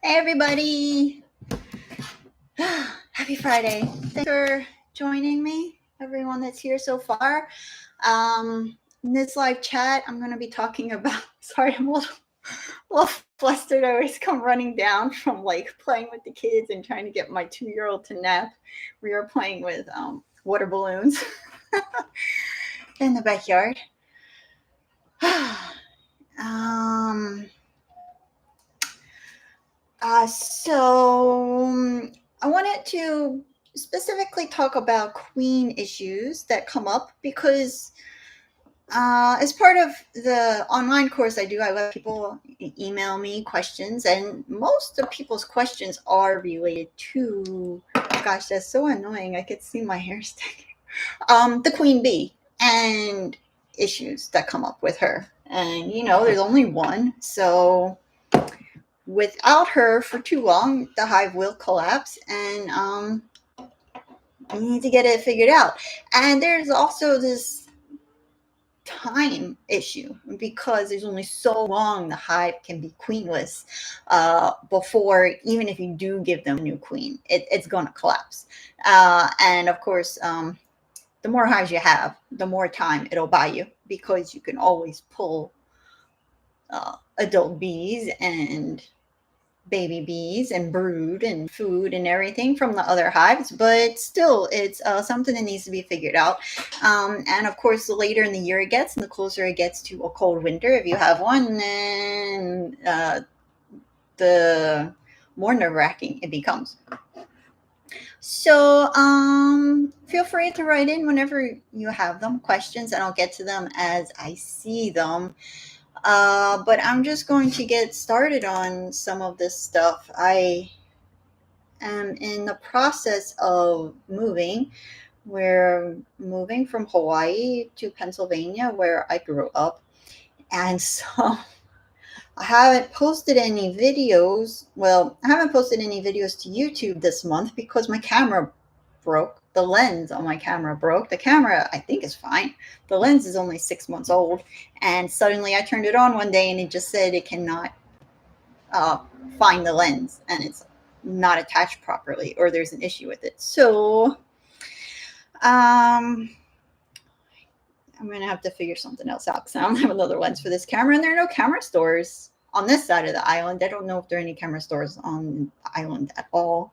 Hey everybody! Happy Friday. Thanks for joining me, everyone that's here so far. In this live chat, I'm going to be talking about, sorry, I'm a little flustered. I always come running down from like playing with the kids and trying to get my 2-year-old to nap. We were playing with water balloons in the backyard. So I wanted to specifically talk about queen issues that come up because as part of the online course I do, I let people email me questions, and most of people's questions are related to, gosh, that's so annoying. I could see my hair sticking. The queen bee and issues that come up with her. And, there's only one, so without her for too long, the hive will collapse, and we need to get it figured out. And there's also this time issue because there's only so long the hive can be queenless before, even if you do give them a new queen, it's going to collapse. And of course, the more hives you have, the more time it'll buy you, because you can always pull adult bees and baby bees and brood and food and everything from the other hives, but still it's something that needs to be figured out. And of course, the later in the year it gets and the closer it gets to a cold winter, if you have one, then the more nerve-wracking it becomes. So feel free to write in whenever you have them questions, and I'll get to them as I see them. But I'm just going to get started on some of this stuff. I am in the process of moving. We're moving from Hawaii to Pennsylvania, where I grew up. And so I haven't posted any videos. Well, I haven't posted any videos to YouTube this month because my camera broke. The lens on my camera broke. The camera, I think, is fine. The lens is only 6 months old. And suddenly I turned it on one day and it just said it cannot find the lens and it's not attached properly, or there's an issue with it. So I'm going to have to figure something else out because I don't have another lens for this camera, and there are no camera stores on this side of the island. I don't know if there are any camera stores on the island at all.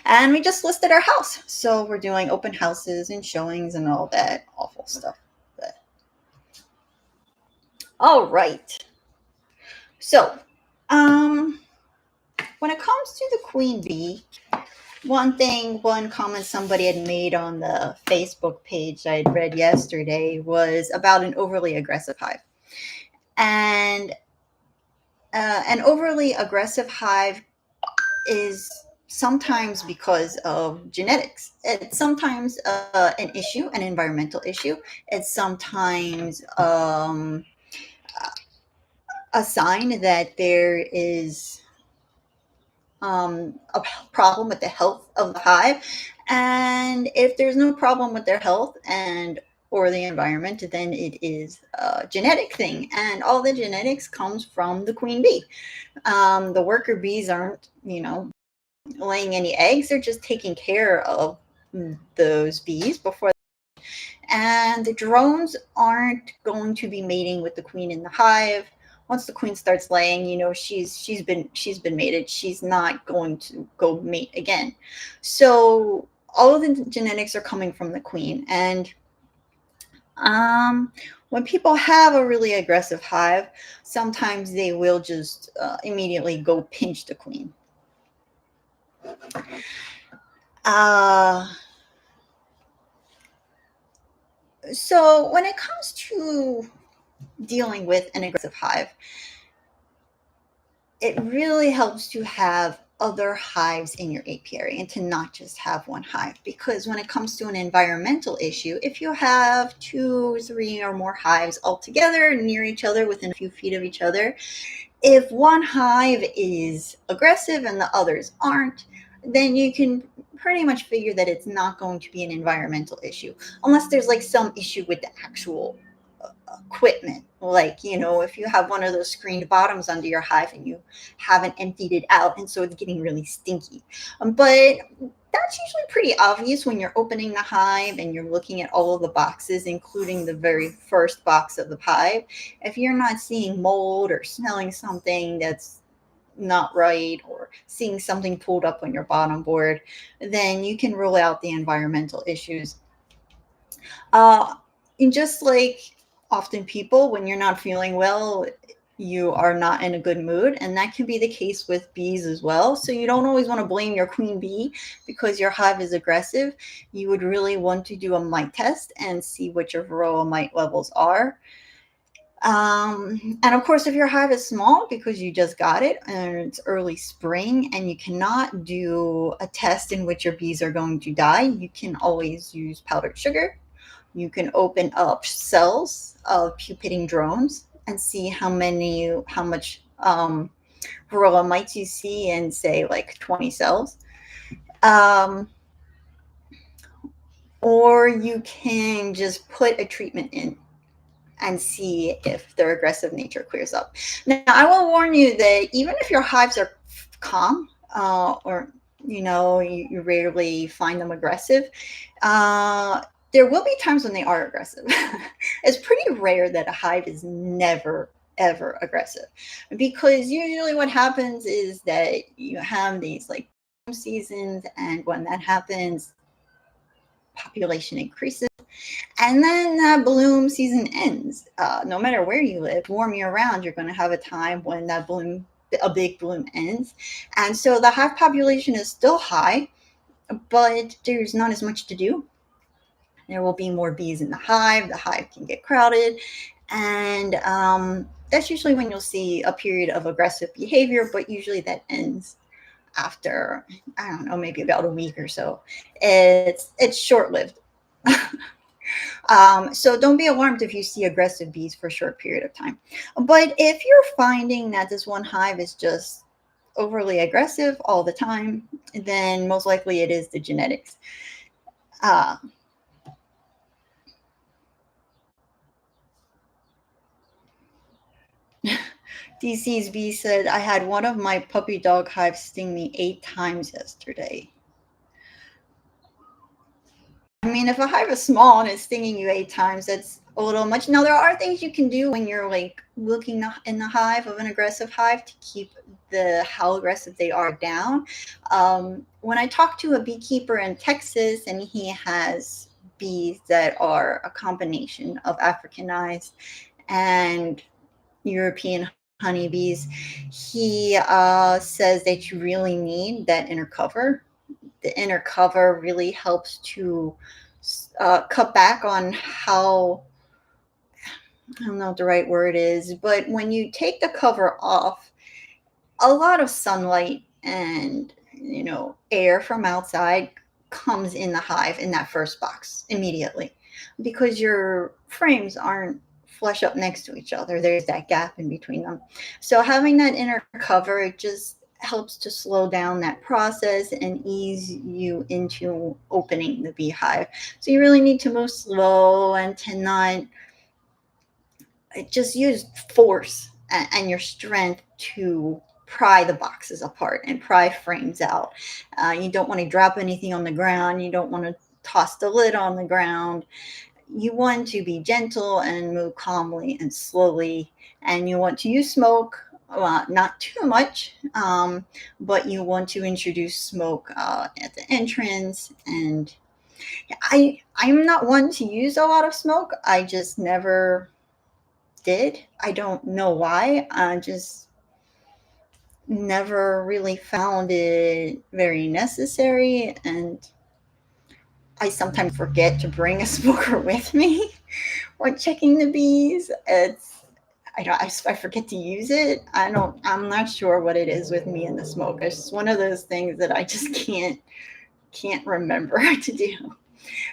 And we just listed our house. So we're doing open houses and showings and all that awful stuff. But all right. So when it comes to the queen bee, one comment somebody had made on the Facebook page I had read yesterday was about an overly aggressive hive. And an overly aggressive hive is sometimes because of genetics. It's sometimes an issue, an environmental issue. It's sometimes a sign that there is a problem with the health of the hive. And if there's no problem with their health and or the environment, then it is a genetic thing, and all the genetics comes from the queen bee. The worker bees aren't, laying any eggs. They're just taking care of those bees before. And the drones aren't going to be mating with the queen in the hive. Once the queen starts laying, she's been mated. She's not going to go mate again. So all of the genetics are coming from the queen. And when people have a really aggressive hive, sometimes they will just immediately go pinch the queen. So when it comes to dealing with an aggressive hive, it really helps to have other hives in your apiary and to not just have one hive. Because when it comes to an environmental issue, if you have 2, 3 or more hives all together near each other within a few feet of each other, if one hive is aggressive and the others aren't, then you can pretty much figure that it's not going to be an environmental issue, unless there's like some issue with the actual equipment. Like, if you have one of those screened bottoms under your hive and you haven't emptied it out, and so it's getting really stinky. But that's usually pretty obvious when you're opening the hive and you're looking at all of the boxes, including the very first box of the hive. If you're not seeing mold or smelling something that's not right, or seeing something pulled up on your bottom board, then you can rule out the environmental issues. Uh, and just like often people, when you're not feeling well, you are not in a good mood. And that can be the case with bees as well. So you don't always want to blame your queen bee because your hive is aggressive. You would really want to do a mite test and see what your varroa mite levels are. And of course, if your hive is small because you just got it and it's early spring and you cannot do a test in which your bees are going to die, you can always use powdered sugar. You can open up cells of pupating drones and see how much varroa mites you see in, say, like 20 cells. Um, or you can just put a treatment in and see if their aggressive nature clears up. Now, I will warn you that even if your hives are calm, or you rarely find them aggressive, there will be times when they are aggressive. It's pretty rare that a hive is never ever aggressive, because usually what happens is that you have these like seasons, and when that happens, population increases, and then that bloom season ends. No matter where you live, warm year round, you're going to have a time when a big bloom ends. And so the hive population is still high, but there's not as much to do. There will be more bees in the hive can get crowded. And that's usually when you'll see a period of aggressive behavior, but usually that ends after, I don't know, maybe about a week or so. It's short-lived. So don't be alarmed if you see aggressive bees for a short period of time. But if you're finding that this one hive is just overly aggressive all the time, then most likely it is the genetics. Uh, DC's bee said, I had one of my puppy dog hives sting me 8 times yesterday. I mean, if a hive is small and it's stinging you 8 times, that's a little much. Now, there are things you can do when you're like looking in the hive of an aggressive hive to keep how aggressive they are down. When I talked to a beekeeper in Texas, and he has bees that are a combination of Africanized and European honeybees, he says that you really need that inner cover. The inner cover really helps to cut back on how, I don't know what the right word is, but when you take the cover off, a lot of sunlight and air from outside comes in the hive in that first box immediately, because your frames aren't flush up next to each other. There's that gap in between them. So having that inner cover, it just helps to slow down that process and ease you into opening the beehive. So you really need to move slow and to not just use force and your strength to pry the boxes apart and pry frames out. You don't want to drop anything on the ground. You don't want to toss the lid on the ground. You want to be gentle and move calmly and slowly. And you want to use smoke, not too much, but you want to introduce smoke at the entrance. And I'm not one to use a lot of smoke. I just never did. I don't know why. I just never really found it very necessary. And I sometimes forget to bring a smoker with me when checking the bees. I forget to use it. I'm not sure what it is with me and the smoke. It's just one of those things that I just can't remember to do.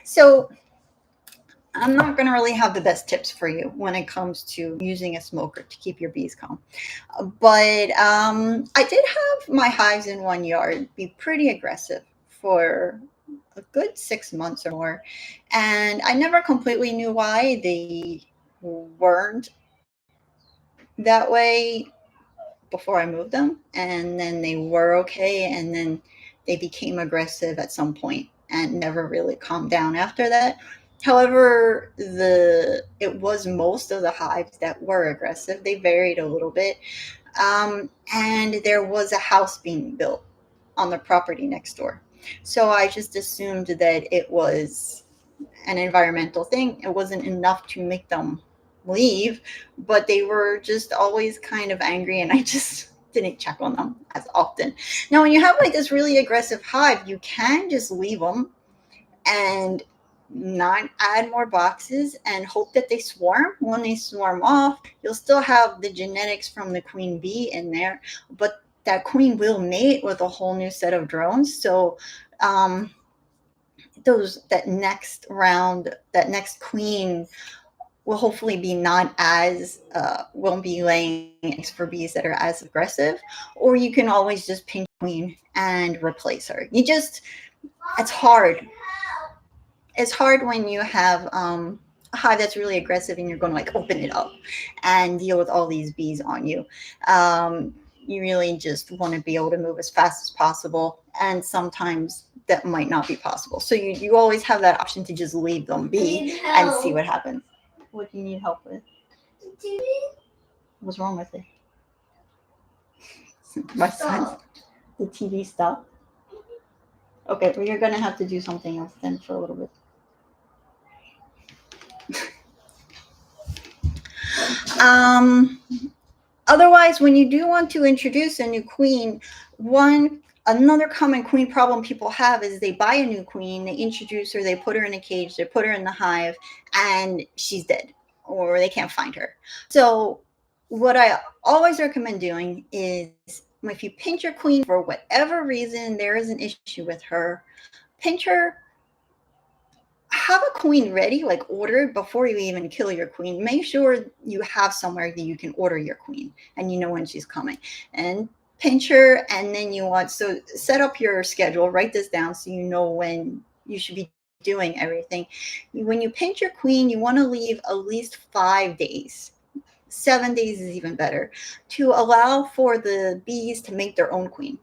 So I'm not going to really have the best tips for you when it comes to using a smoker to keep your bees calm. But I did have my hives in one yard be pretty aggressive for a good 6 months or more. And I never completely knew why. weren't that way before I moved them, and then they were okay, and then they became aggressive at some point and never really calmed down after that. However, the it was most of the hives that were aggressive. They varied a little bit, and there was a house being built on the property next door. So I just assumed that it was an environmental thing. It wasn't enough to make them leave, but they were just always kind of angry, and I just didn't check on them as often. Now, when you have like this really aggressive hive, you can just leave them and not add more boxes and hope that they swarm. When they swarm off, you'll still have the genetics from the queen bee in there, but that queen will mate with a whole new set of drones. So those that next round, that next queen will hopefully be not as won't be laying eggs for bees that are as aggressive. Or you can always just pinch queen and replace her. It's hard. It's hard when you have a hive that's really aggressive and you're going to like open it up and deal with all these bees on you. You really just want to be able to move as fast as possible, and sometimes that might not be possible. So you always have that option to just leave them be and see what happens. What do you need help with? What's wrong with it? My son, the TV stopped. Okay, well, you're gonna have to do something else then for a little bit. Um, Otherwise, when you do want to introduce a new queen, another common queen problem people have is they buy a new queen, they introduce her, they put her in a cage, they put her in the hive, and she's dead, or they can't find her. So what I always recommend doing is, if you pinch your queen for whatever reason, there is an issue with her, pinch her, have a queen ready, like order before you even kill your queen. Make sure you have somewhere that you can order your queen and you know when she's coming. And pinch her, and then so set up your schedule, write this down so you know when you should be doing everything. When you pinch your queen, you want to leave at least 5 days. 7 days is even better, to allow for the bees to make their own queen.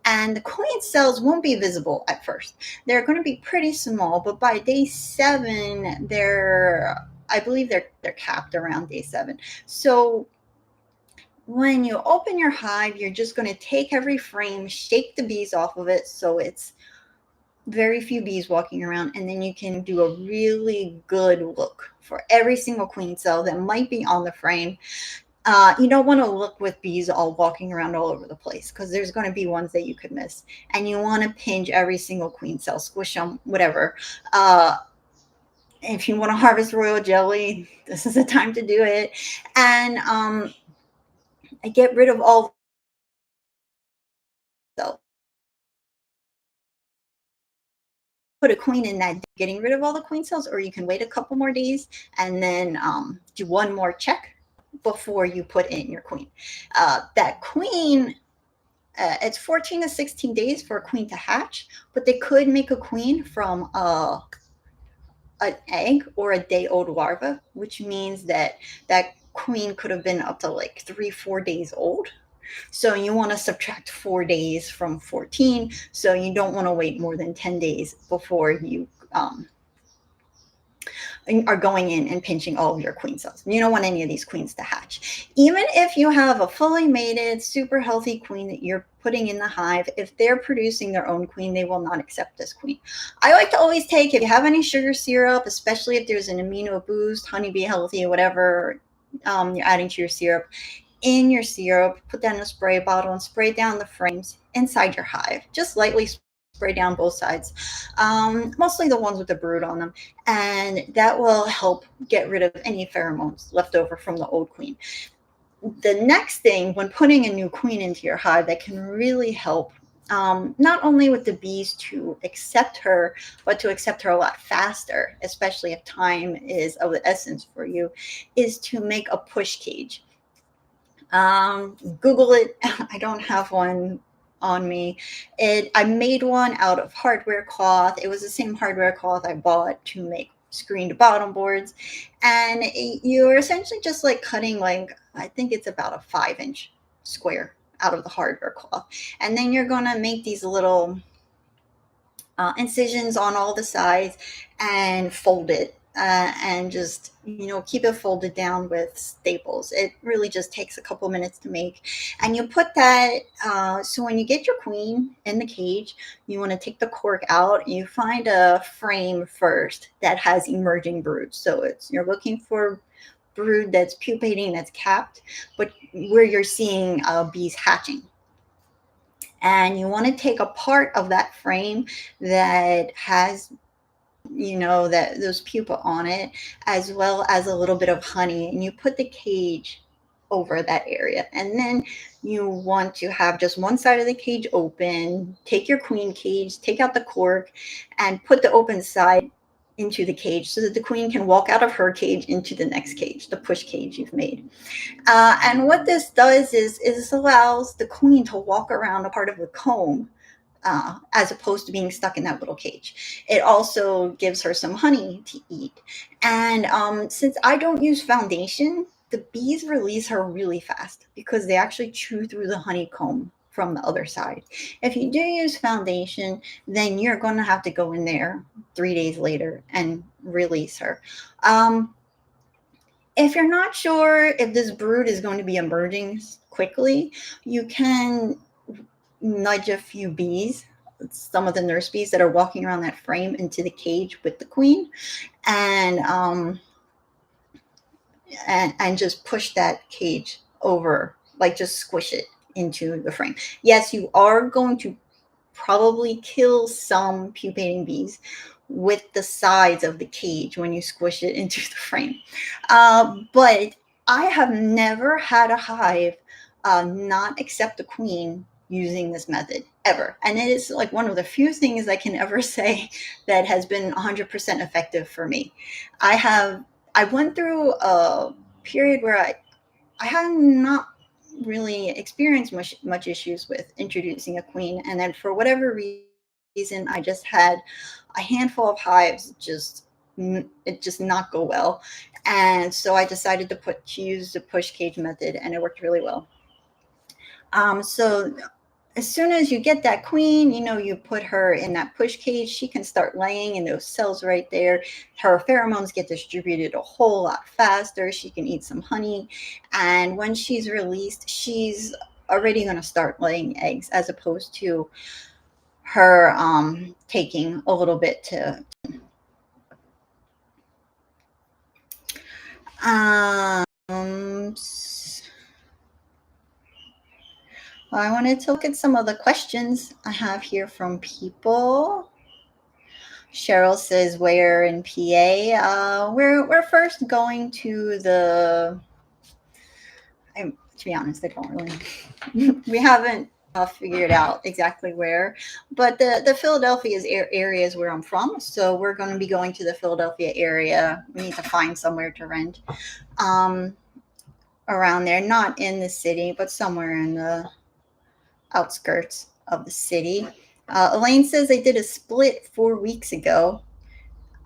And the queen cells won't be visible at first. They're going to be pretty small, but by day 7, I believe they're capped around day 7. So when you open your hive, you're just going to take every frame, shake the bees off of it so it's very few bees walking around, and then you can do a really good look for every single queen cell that might be on the frame. You don't want to look with bees all walking around all over the place, because there's going to be ones that you could miss. And you want to pinch every single queen cell, squish them, whatever. If you want to harvest royal jelly, this is the time to do it. And get rid of all cells. Put a queen in that, getting rid of all the queen cells, or you can wait a couple more days and then do one more check before you put in your queen. That queen, it's 14 to 16 days for a queen to hatch, but they could make a queen from an egg or a day-old larva, which means that queen could have been up to like 3-4 days old. So you want to subtract 4 days from 14. So you don't want to wait more than 10 days before you are going in and pinching all of your queen cells. You don't want any of these queens to hatch. Even if you have a fully mated, super healthy queen that you're putting in the hive, if they're producing their own queen, they will not accept this queen. I like to always take, if you have any sugar syrup, especially if there's an amino boost, honeybee healthy, whatever you're adding to your syrup, in your syrup, put that in a spray bottle and spray down the frames inside your hive. Just lightly spray down both sides, mostly the ones with the brood on them, and that will help get rid of any pheromones left over from the old queen. The next thing, when putting a new queen into your hive, that can really help, not only with the bees to accept her, but to accept her a lot faster, especially if time is of the essence for you, is to make a push cage. Google it. I don't have one on me. I made one out of hardware cloth. It was the same hardware cloth I bought to make screened bottom boards, and you're essentially just like cutting, like, I think it's about a 5 inch square out of the hardware cloth. And then you're going to make these little incisions on all the sides and fold it, and just, keep it folded down with staples. It really just takes a couple minutes to make. And you put that, so when you get your queen in the cage, you want to take the cork out. You find a frame first that has emerging brood. So you're looking for brood that's pupating, that's capped, but where you're seeing bees hatching. And you want to take a part of that frame that has, that those pupa on it, as well as a little bit of honey, and you put the cage over that area. And then you want to have just one side of the cage open. Take your queen cage, take out the cork, and put the open side into the cage so that the queen can walk out of her cage into the next cage, the push cage you've made. And what this does is this allows the queen to walk around a part of the comb, as opposed to being stuck in that little cage. It also gives her some honey to eat. And since I don't use foundation, the bees release her really fast because they actually chew through the honeycomb from the other side. If you do use foundation, then you're going to have to go in there 3 days later and release her. If you're not sure if this brood is going to be emerging quickly, you can nudge a few bees, some of the nurse bees that are walking around that frame, into the cage with the queen, and and just push that cage over, like just squish it into the frame. Yes, you are going to probably kill some pupating bees with the sides of the cage when you squish it into the frame. But I have never had a hive not accept a queen using this method ever. And it is like one of the few things I can ever say that has been 100% effective for me. I went through a period where I had not really experienced much issues with introducing a queen, and then for whatever reason, I just had a handful of hives just not go well, and so I decided to use the push cage method, and it worked really well. So as soon as you get that queen, you put her in that push cage, she can start laying in those cells right there. Her pheromones get distributed a whole lot faster. She can eat some honey. And when she's released, she's already going to start laying eggs, as opposed to her taking a little bit to. I wanted to look at some of the questions I have here from people. Cheryl says, "Where in PA?" We're first going to to be honest, I don't really. We haven't figured out exactly where, but the Philadelphia area is where I'm from, so we're going to be going to the Philadelphia area. We need to find somewhere to rent around there, not in the city, but somewhere in the outskirts of the city. Elaine says they did a split 4 weeks ago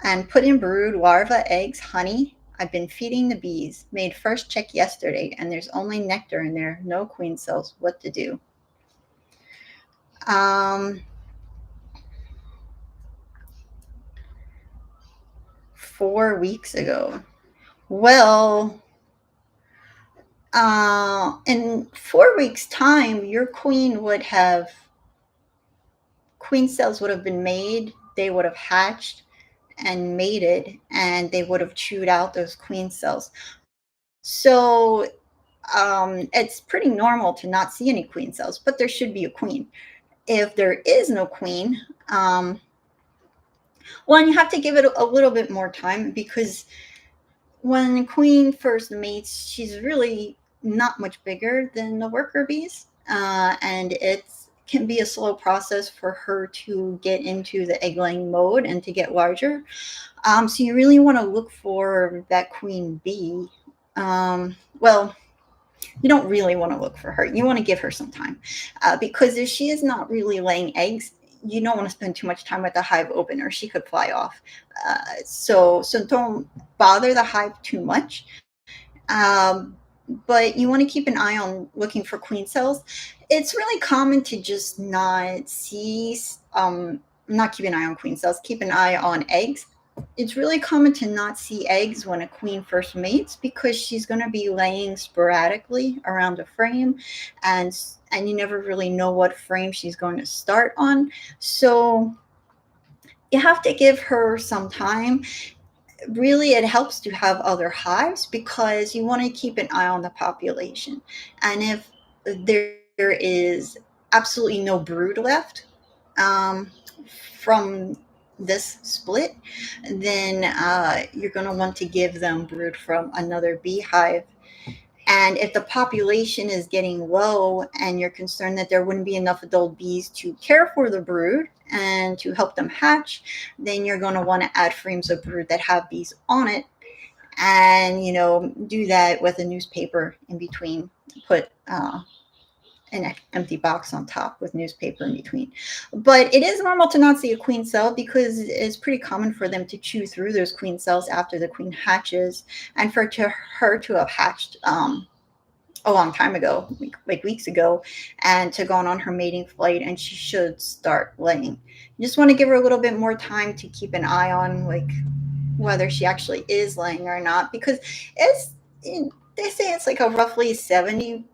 and put in brood, larva, eggs, honey. I've been feeding the bees. Made first check yesterday, and there's only nectar in there. No queen cells. What to do? 4 weeks ago. Well, in 4 weeks' time, your queen cells would have been made. They would have hatched and mated, and they would have chewed out those queen cells. So it's pretty normal to not see any queen cells, but there should be a queen. If there is no queen, well, you have to give it a little bit more time, because when the queen first mates, she's really not much bigger than the worker bees, and it can be a slow process for her to get into the egg laying mode and to get larger. So you really want to look for that queen bee. Well, you don't really want to look for her. You want to give her some time, because if she is not really laying eggs, you don't want to spend too much time with the hive open, or she could fly off. So don't bother the hive too much. Um, but you want to keep an eye on looking for queen cells. It's really common to just not see, not keep an eye on queen cells, keep an eye on eggs. It's really common to not see eggs when a queen first mates because she's going to be laying sporadically around a frame, and you never really know what frame she's going to start on. So you have to give her some time. Really, it helps to have other hives because you want to keep an eye on the population. And if there is absolutely no brood left um, from this split, then you're going to want to give them brood from another beehive. And if the population is getting low and you're concerned that there wouldn't be enough adult bees to care for the brood and to help them hatch, then you're going to want to add frames of brood that have bees on it. And, do that with a newspaper in between. Put an empty box on top with newspaper in between. But it is normal to not see a queen cell because it's pretty common for them to chew through those queen cells after the queen hatches, and for her to have hatched a long time ago, like weeks ago, and to go on her mating flight, and she should start laying. You just want to give her a little bit more time to keep an eye on, like, whether she actually is laying or not, because it's they say it's like a roughly 70%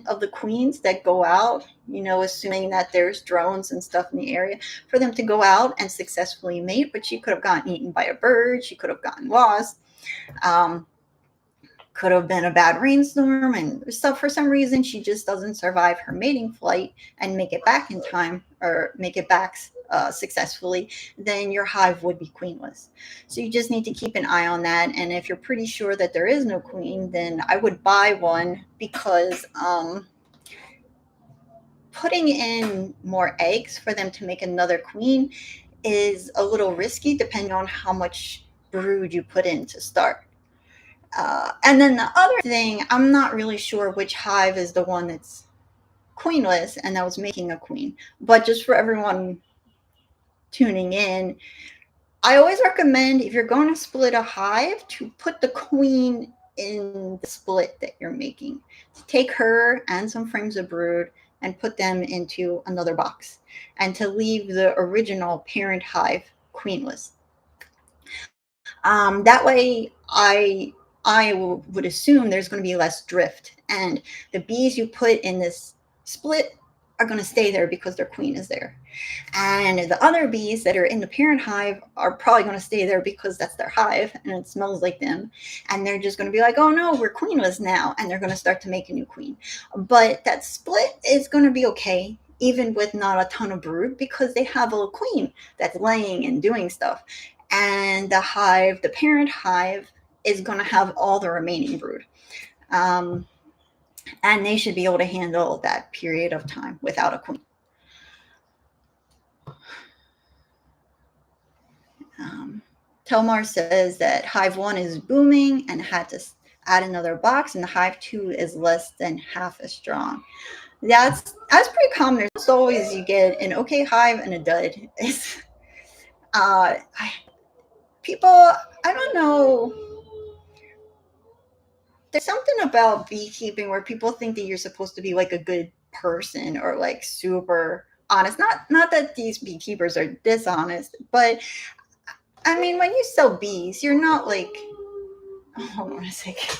of the queens that go out, assuming that there's drones and stuff in the area, for them to go out and successfully mate. But she could have gotten eaten by a bird, she could have gotten lost, could have been a bad rainstorm, and so for some reason she just doesn't survive her mating flight and make it back in time, or make it back successfully. Then your hive would be queenless. So you just need to keep an eye on that. And if you're pretty sure that there is no queen, then I would buy one, because putting in more eggs for them to make another queen is a little risky, depending on how much brood you put in to start. And then the other thing, I'm not really sure which hive is the one that's queenless and that was making a queen. But just for everyone tuning in, I always recommend, if you're going to split a hive, to put the queen in the split that you're making. To take her and some frames of brood and put them into another box, and to leave the original parent hive queenless. That way, I would assume there's going to be less drift, and the bees you put in this split are going to stay there because their queen is there. And the other bees that are in the parent hive are probably going to stay there because that's their hive and it smells like them. And they're just going to be like, oh no, we're queenless now. And they're going to start to make a new queen. But that split is going to be okay, even with not a ton of brood, because they have a queen that's laying and doing stuff. And the parent hive, is going to have all the remaining brood. And they should be able to handle that period of time without a queen. Telmar says that hive 1 is booming and had to add another box, and the hive 2 is less than half as strong. That's pretty common. There's always, you get an okay hive and a dud. It's, people, I don't know. There's something about beekeeping where people think that you're supposed to be like a good person, or like super honest. Not that these beekeepers are dishonest, but I mean, when you sell bees, you're not like, hold on a second.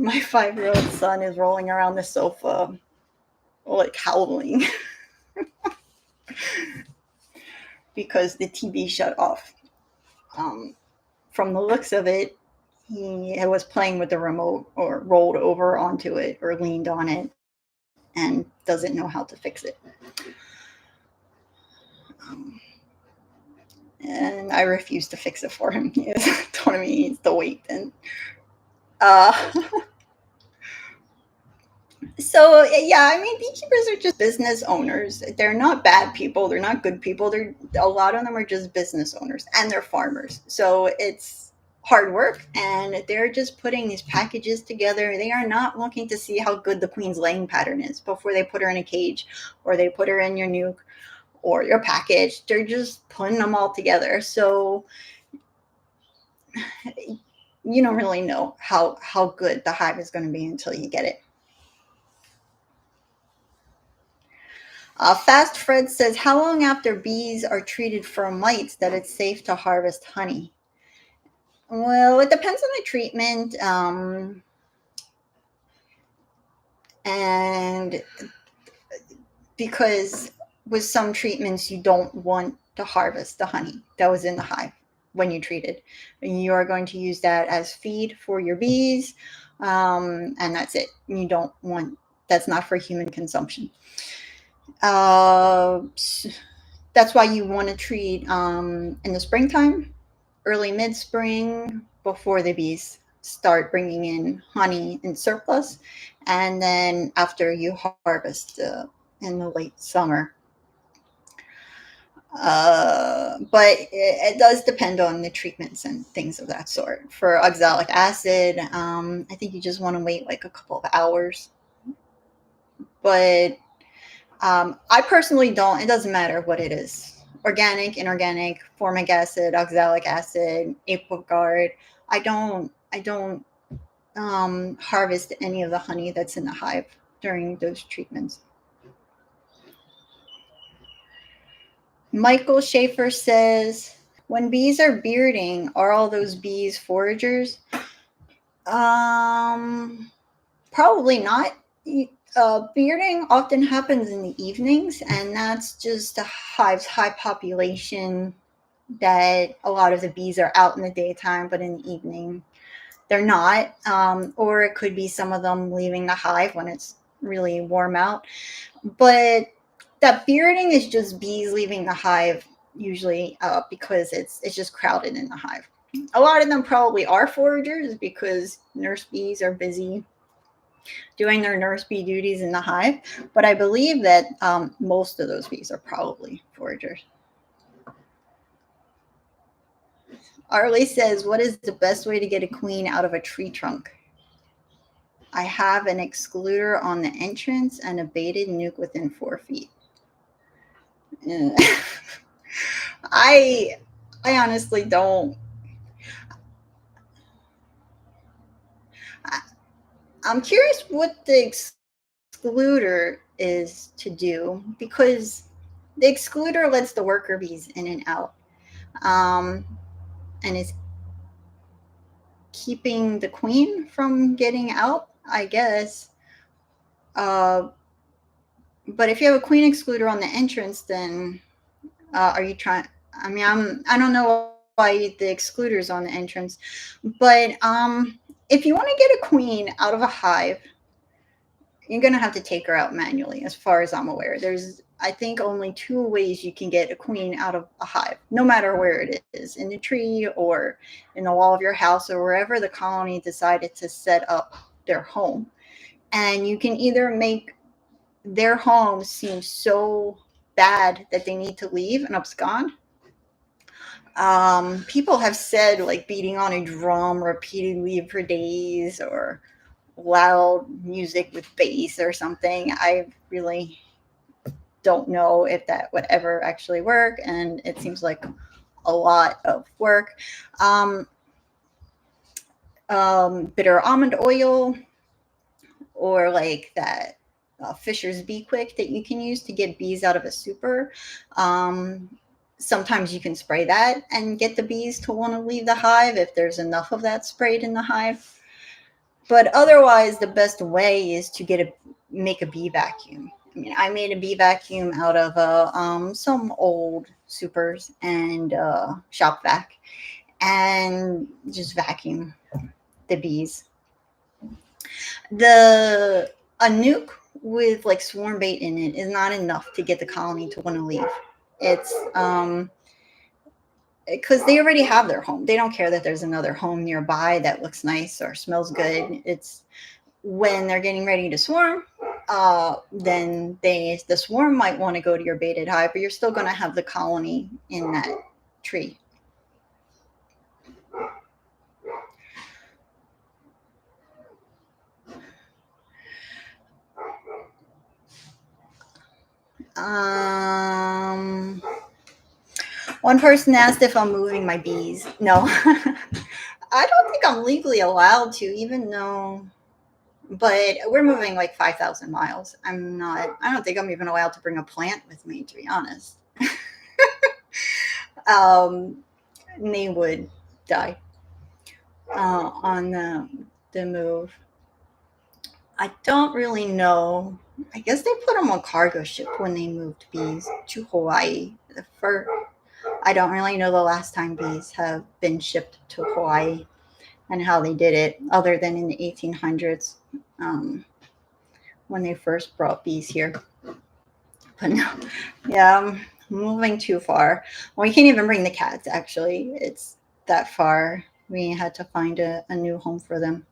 My 5-year-old son is rolling around the sofa, like howling because the TV shut off. Um, from the looks of it, he was playing with the remote or rolled over onto it or leaned on it and doesn't know how to fix it. Um, and I refuse to fix it for him. He told me he needs to wait. And uh, so yeah, I mean, beekeepers are just business owners. They're not bad people. They're not good people. They're a lot of them are just business owners, and they're farmers. So it's hard work, and they're just putting these packages together. They are not looking to see how good the queen's laying pattern is before they put her in a cage, or they put her in your nuke or your package. They're just putting them all together. So you don't really know how good the hive is going to be until you get it. Fast Fred says, how long after bees are treated for mites that it's safe to harvest honey? Well, it depends on the treatment. And because with some treatments, you don't want to harvest the honey that was in the hive when you treat it. And you are going to use that as feed for your bees. And that's it. You don't want, that's not for human consumption. That's why you want to treat in the springtime, early mid-spring, before the bees start bringing in honey in surplus, and then after you harvest in the late summer. But it does depend on the treatments and things of that sort. For oxalic acid, I think you just want to wait like a couple of hours. But I personally don't. It doesn't matter what it is: organic, inorganic, formic acid, oxalic acid, Apricot. I don't harvest any of the honey that's in the hive during those treatments. Michael Schaefer says, when bees are bearding, are all those bees foragers? Um, Probably not. Bearding often happens in the evenings, and that's just the hive's high population that a lot of the bees are out in the daytime, but in the evening they're not. Or it could be some of them leaving the hive when it's really warm out. But that bearding is just bees leaving the hive usually because it's just crowded in the hive. A lot of them probably are foragers because nurse bees are busy doing their nurse bee duties in the hive, but I believe that most of those bees are probably foragers. Arlie says, what is the best way to get a queen out of a tree trunk? I have an excluder on the entrance and a baited nuke within 4 feet. I I honestly don't. I, I'm curious what the excluder is to do, because the excluder lets the worker bees in and out, um, and is keeping the queen from getting out, I guess. Uh, but if you have a queen excluder on the entrance, then are you trying? I mean, I don't know why the excluder is on the entrance, but if you want to get a queen out of a hive, you're going to have to take her out manually, as far as I'm aware. There's, I think, only 2 ways you can get a queen out of a hive, no matter where it is, in the tree or in the wall of your house or wherever the colony decided to set up their home. And you can either make their home seem so bad that they need to leave and abscond. People have said, like, beating on a drum repeatedly for days, or loud music with bass or something. I really don't know if that would ever actually work, and it seems like a lot of work. Um, Bitter almond oil, or like that Fisher's Bee Quick that you can use to get bees out of a super. Sometimes you can spray that and get the bees to want to leave the hive if there's enough of that sprayed in the hive. But otherwise, the best way is to make a bee vacuum. I mean, I made a bee vacuum out of some old supers and shop vac, and just vacuum the bees. The A nuke with like swarm bait in it is not enough to get the colony to want to leave. It's because they already have their home. They don't care that there's another home nearby that looks nice or smells good. It's when they're getting ready to swarm, then the swarm might want to go to your baited hive, but you're still going to have the colony in that tree. Um, One person asked if I'm moving my bees. No, I don't think I'm legally allowed to, even though. But we're moving like 5,000 miles. I'm not. I don't think I'm even allowed to bring a plant with me, to be honest. um, they would die on the move. I don't really know. I guess they put them on cargo ship when they moved bees to Hawaii. I don't really know the last time bees have been shipped to Hawaii and how they did it, other than in the 1800s um, when they first brought bees here. But no, yeah, moving too far. Well, we can't even bring the cats, actually. It's that far. We had to find a new home for them.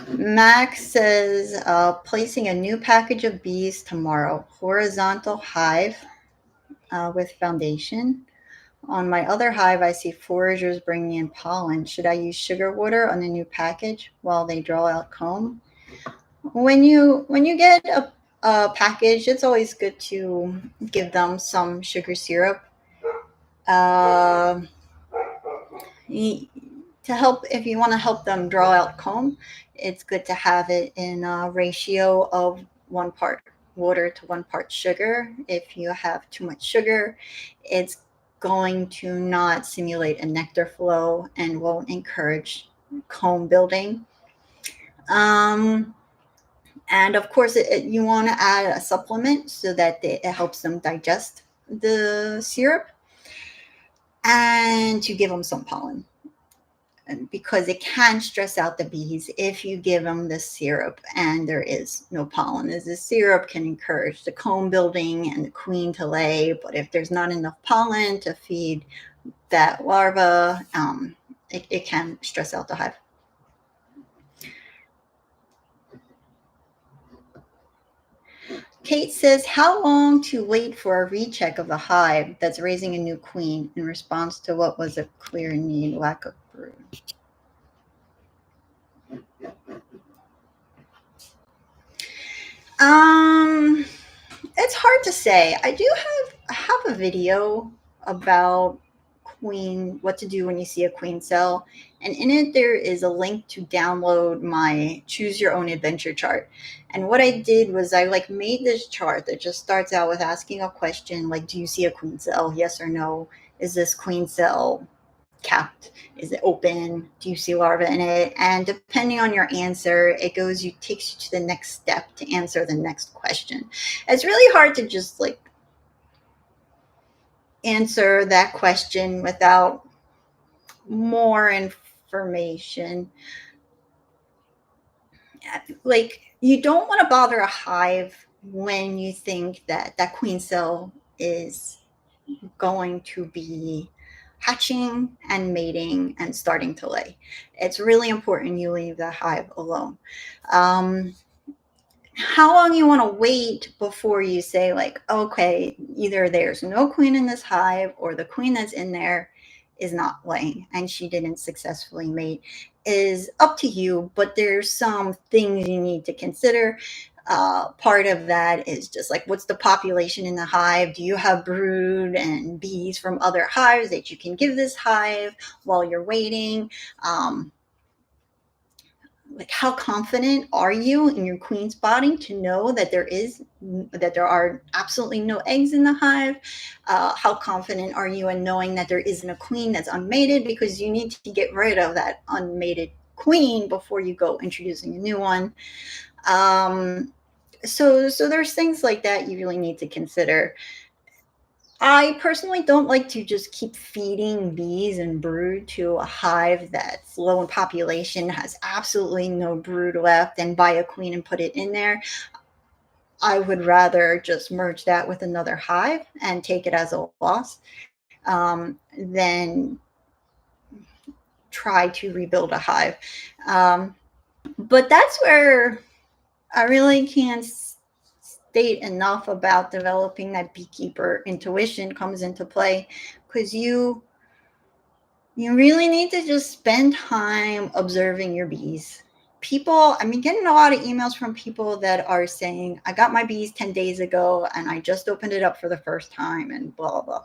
Max says, placing a new package of bees tomorrow. Horizontal hive with foundation. On my other hive, I see foragers bringing in pollen. Should I use sugar water on the new package while they draw out comb? When you get a package, it's always good to give them some sugar syrup. Uh, to help, if you want to help them draw out comb, it's good to have it in a ratio of 1 part water to 1 part sugar. If you have too much sugar, it's going to not simulate a nectar flow and won't encourage comb building. Um, and of course, you want to add a supplement so that it helps them digest the syrup, and to give them some pollen, because it can stress out the bees if you give them the syrup and there is no pollen. As the syrup can encourage the comb building and the queen to lay, but if there's not enough pollen to feed that larva, it can stress out the hive. Kate says, how long to wait for a recheck of the hive that's raising a new queen in response to what was a clear need, lack of brood? It's hard to say. I do have a video about what to do when you see a queen cell, and in it there is a link to download my choose your own adventure chart. And what I did was I like made this chart that just starts out with asking a question like, do you see a queen cell? Yes or no? Is this queen cell capped? Is it open? Do you see larvae in it? And depending on your answer, takes you to the next step to answer the next question. It's really hard to just like answer that question without more information. Like, you don't want to bother a hive when you think that that queen cell is going to be hatching and mating and starting to lay. It's really important you leave the hive alone. How long you want to wait before you say, like, okay, either there's no queen in this hive or the queen that's in there is not laying and she didn't successfully mate, is up to you. But there's some things you need to consider. Part of that is just like, what's the population in the hive? Do you have brood and bees from other hives that you can give this hive while you're waiting? Like, how confident are you in your queen spotting to know that there are absolutely no eggs in the hive? How confident are you in knowing that there isn't a queen that's unmated, because you need to get rid of that unmated queen before you go introducing a new one. So there's things like that you really need to consider. I personally don't like to just keep feeding bees and brood to a hive that's low in population, has absolutely no brood left, and buy a queen and put it in there. I would rather just merge that with another hive and take it as a loss than try to rebuild a hive. Um, but that's where I really can't state enough about developing that beekeeper intuition comes into play, because you really need to just spend time observing your bees. People, I've been getting a lot of emails from people that are saying, I got my bees 10 days ago and I just opened it up for the first time and blah, blah, blah.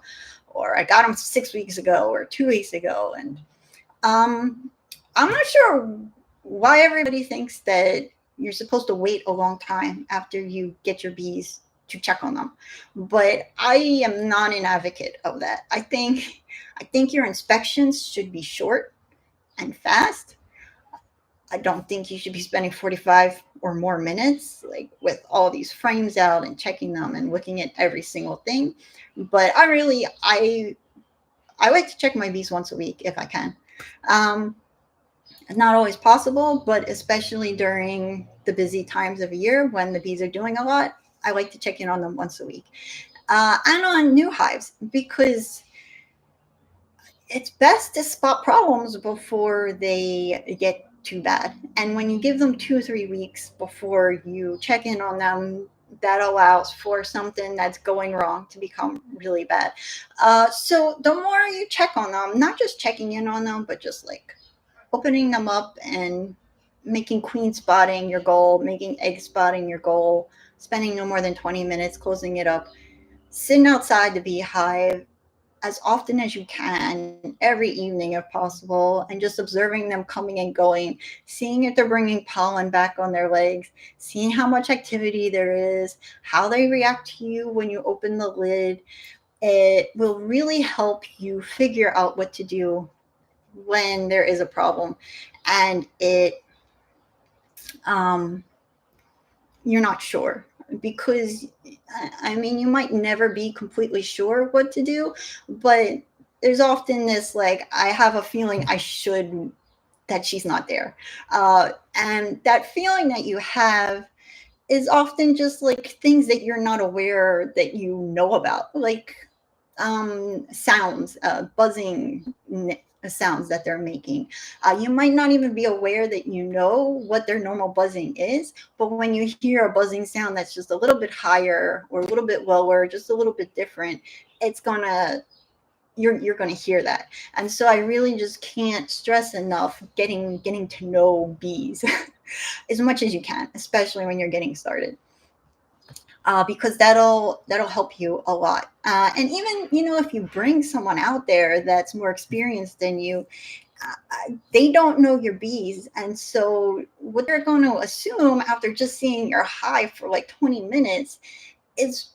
Or I got them 6 weeks ago or 2 weeks ago. And um, I'm not sure why everybody thinks that you're supposed to wait a long time after you get your bees to check on them. But I am not an advocate of that. I think your inspections should be short and fast. I don't think you should be spending 45 or more minutes like with all these frames out and checking them and looking at every single thing. But I like to check my bees once a week if I can. Um, not always possible, but especially during the busy times of year when the bees are doing a lot, I like to check in on them once a week. And on new hives, because it's best to spot problems before they get too bad. And when you give them 2 or 3 weeks before you check in on them, that allows for something that's going wrong to become really bad. So the more you check on them, not just checking in on them, but just like opening them up and making queen spotting your goal, making egg spotting your goal, spending no more than 20 minutes closing it up, sitting outside the beehive as often as you can, every evening if possible, and just observing them coming and going, seeing if they're bringing pollen back on their legs, seeing how much activity there is, how they react to you when you open the lid. It will really help you figure out what to do when there is a problem, and um, you're not sure, because I mean, you might never be completely sure what to do, but there's often this like, I have a feeling I should, that she's not there. And that feeling that you have is often just like things that you're not aware that you know about, like sounds, buzzing sounds that they're making. You might not even be aware that you know what their normal buzzing is, but when you hear a buzzing sound that's just a little bit higher or a little bit lower, just a little bit different, it's gonna you're gonna hear that. And so I really just can't stress enough getting to know bees as much as you can, especially when you're getting started. Because that'll help you a lot. And even if you bring someone out there that's more experienced than you, they don't know your bees, and so what they're going to assume after just seeing your hive for like 20 minutes is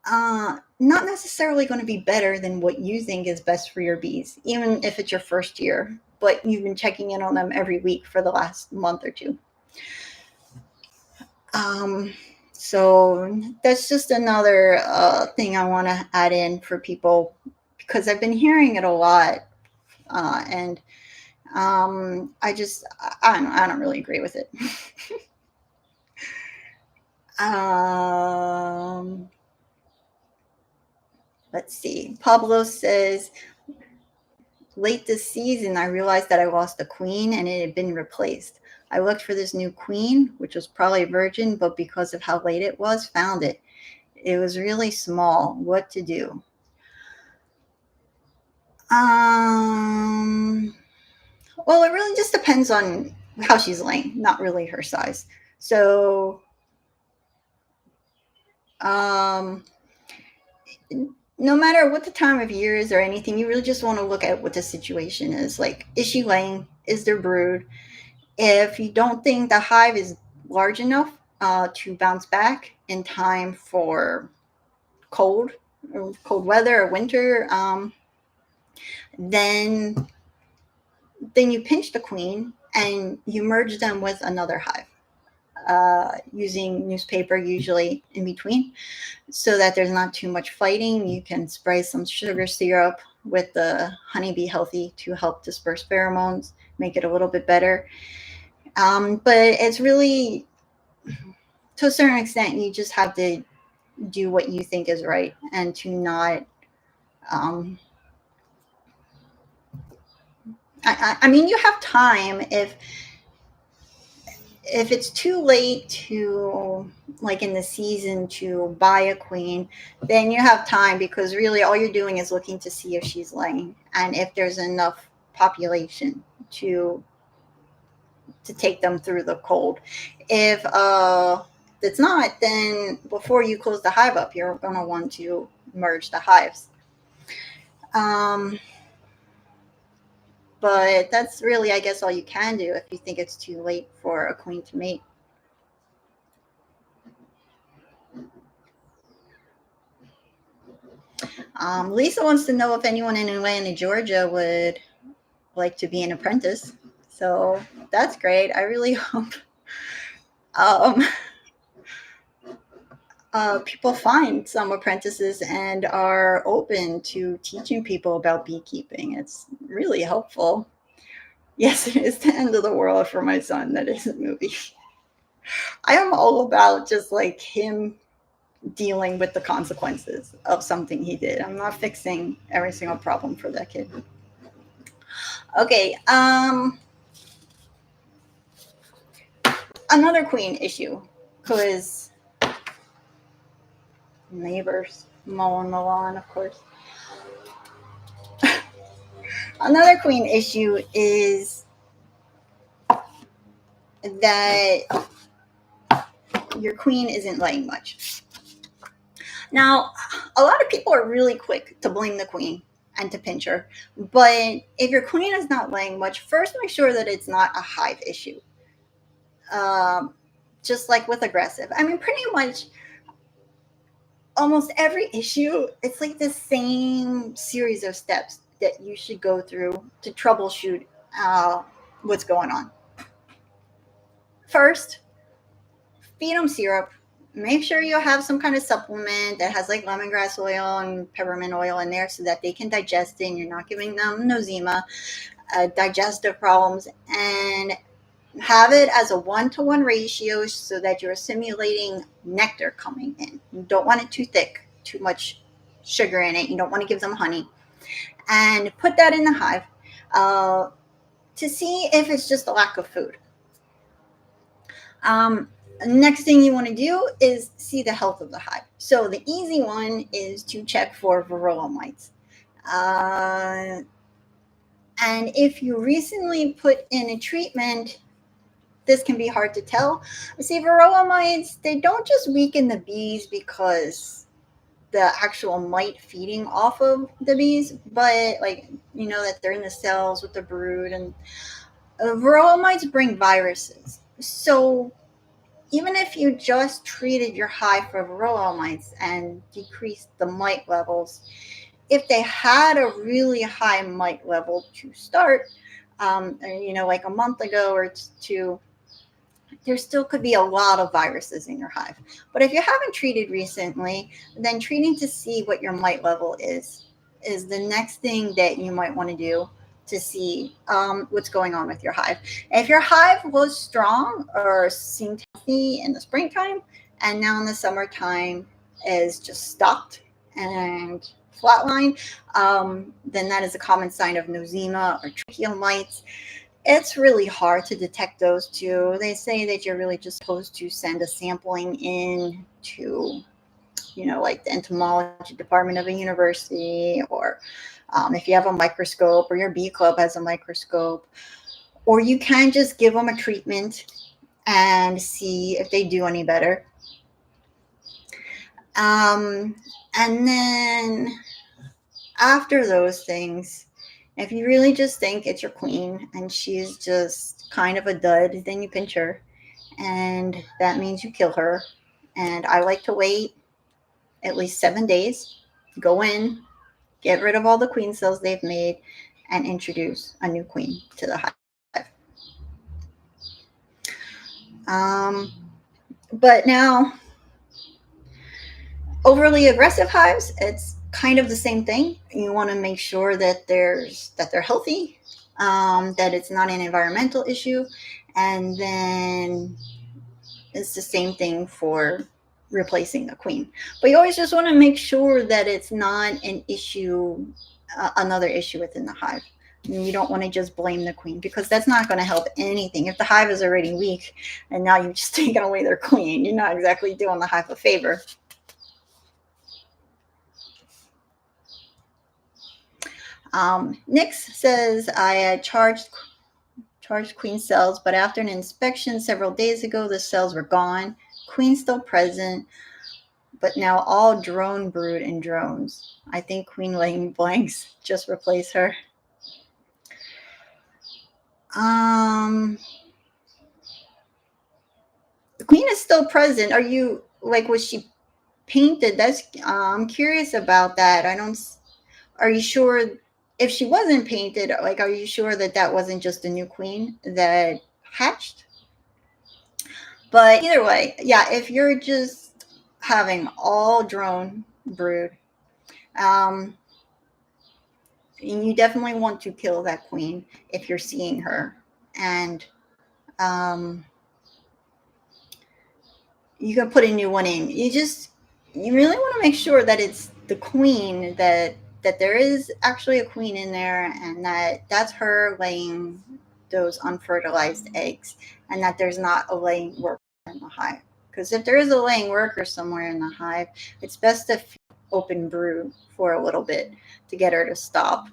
not necessarily going to be better than what you think is best for your bees, even if it's your first year, but you've been checking in on them every week for the last month or two. Um, so that's just another thing I want to add in for people, because I've been hearing it a lot, and I don't really agree with it. um, let's see. Pablo says, late this season, I realized that I lost a queen and it had been replaced. I looked for this new queen, which was probably a virgin, but because of how late it was, found it. It was really small. What to do? Um, well, it really just depends on how she's laying, not really her size. So, um, no matter what the time of year is or anything, you really just want to look at what the situation is. Like, is she laying? Is there brood? If you don't think the hive is large enough to bounce back in time for cold, cold weather or winter, then you pinch the queen and you merge them with another hive, using newspaper usually in between, so that there's not too much fighting. You can spray some sugar syrup with the honeybee healthy to help disperse pheromones, make it a little bit better. But it's really, to a certain extent, you just have to do what you think is right, and to not. Um, I mean, you have time if it's too late to, like in the season, to buy a queen, then you have time, because really all you're doing is looking to see if she's laying and if there's enough population to take them through the cold. If it's not, then before you close the hive up, you're going to want to merge the hives. Um, but that's really, I guess, all you can do if you think it's too late for a queen to mate. Lisa wants to know if anyone in Atlanta, Georgia would like to be an apprentice. So that's great. I really hope um, people find some apprentices and are open to teaching people about beekeeping. It's really helpful. Yes, it is the end of the world for my son. That is a movie. I am all about just like him dealing with the consequences of something he did. I'm not fixing every single problem for that kid. Okay, another queen issue, because neighbors mowing the lawn, of course. Another queen issue is that your queen isn't laying much. Now, a lot of people are really quick to blame the queen and to pinch her, but if your queen is not laying much, first make sure that it's not a hive issue. Um, just like with aggressive, I mean, pretty much almost every issue, it's like the same series of steps that you should go through to troubleshoot what's going on. First, feed them syrup. Make sure you have some kind of supplement that has like lemongrass oil and peppermint oil in there, so that they can digest it and you're not giving them nosema, digestive problems, and have it as a 1-to-1 ratio so that you're simulating nectar coming in. You don't want it too thick, too much sugar in it. You don't want to give them honey. And put that in the hive to see if it's just a lack of food. Next thing you want to do is see the health of the hive. So the easy one is to check for varroa mites. And if you recently put in a treatment, this can be hard to tell. See, varroa mites, they don't just weaken the bees because the actual mite feeding off of the bees, but like, you know, that they're in the cells with the brood, and varroa mites bring viruses. So even if you just treated your hive for varroa mites and decreased the mite levels, if they had a really high mite level to start, you know, like a month ago or two, there still could be a lot of viruses in your hive. But if you haven't treated recently, then treating to see what your mite level is the next thing that you might want to do to see what's going on with your hive. If your hive was strong or seemed healthy in the springtime, and now in the summertime is just stopped and flatline, then that is a common sign of nosema or tracheal mites. It's really hard to detect those two. They say that you're really just supposed to send a sampling in to, you know, like the entomology department of a university, or if you have a microscope, or your bee club has a microscope, or you can just give them a treatment and see if they do any better. And then after those things, if you really just think it's your queen and she's just kind of a dud, then you pinch her, and that means you kill her. And I like to wait at least 7 days, go in, get rid of all the queen cells they've made, and introduce a new queen to the hive. Um, but now, overly aggressive hives, it's kind of the same thing. You want to make sure that they're healthy, that it's not an environmental issue, and then it's the same thing for replacing the queen. But you always just want to make sure that it's not an issue, another issue within the hive. And you don't want to just blame the queen, because that's not going to help anything. If the hive is already weak and now you've just taken away their queen, you're not exactly doing the hive a favor. Nix says, I had charged queen cells, but after an inspection several days ago, the cells were gone. Queen still present, but now all drone brood and drones. I think queen laying blanks. Just replace her. The queen is still present. Are you like, was she painted? That's I'm curious about that. I don't. Are you sure if she wasn't painted? Like, are you sure that that wasn't just a new queen that hatched? But either way, yeah. If you're just having all drone brood, um, you definitely want to kill that queen if you're seeing her, and um, you can put a new one in. You really want to make sure that it's the queen, that there is actually a queen in there, and that's her laying those unfertilized eggs, and that there's not a laying worker in the hive. Because if there is a laying worker somewhere in the hive, it's best to open brood for a little bit to get her to stop.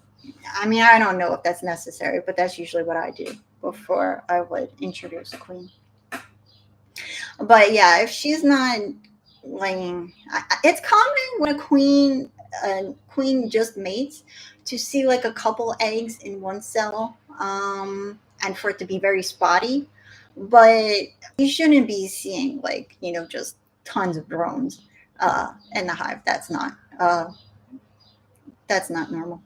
I mean, I don't know if that's necessary, but that's usually what I do before I would introduce a queen. But yeah, if she's not laying, it's common when a queen just mates to see like a couple eggs in one cell, and for it to be very spotty. But you shouldn't be seeing, like, just tons of drones in the hive. That's not normal.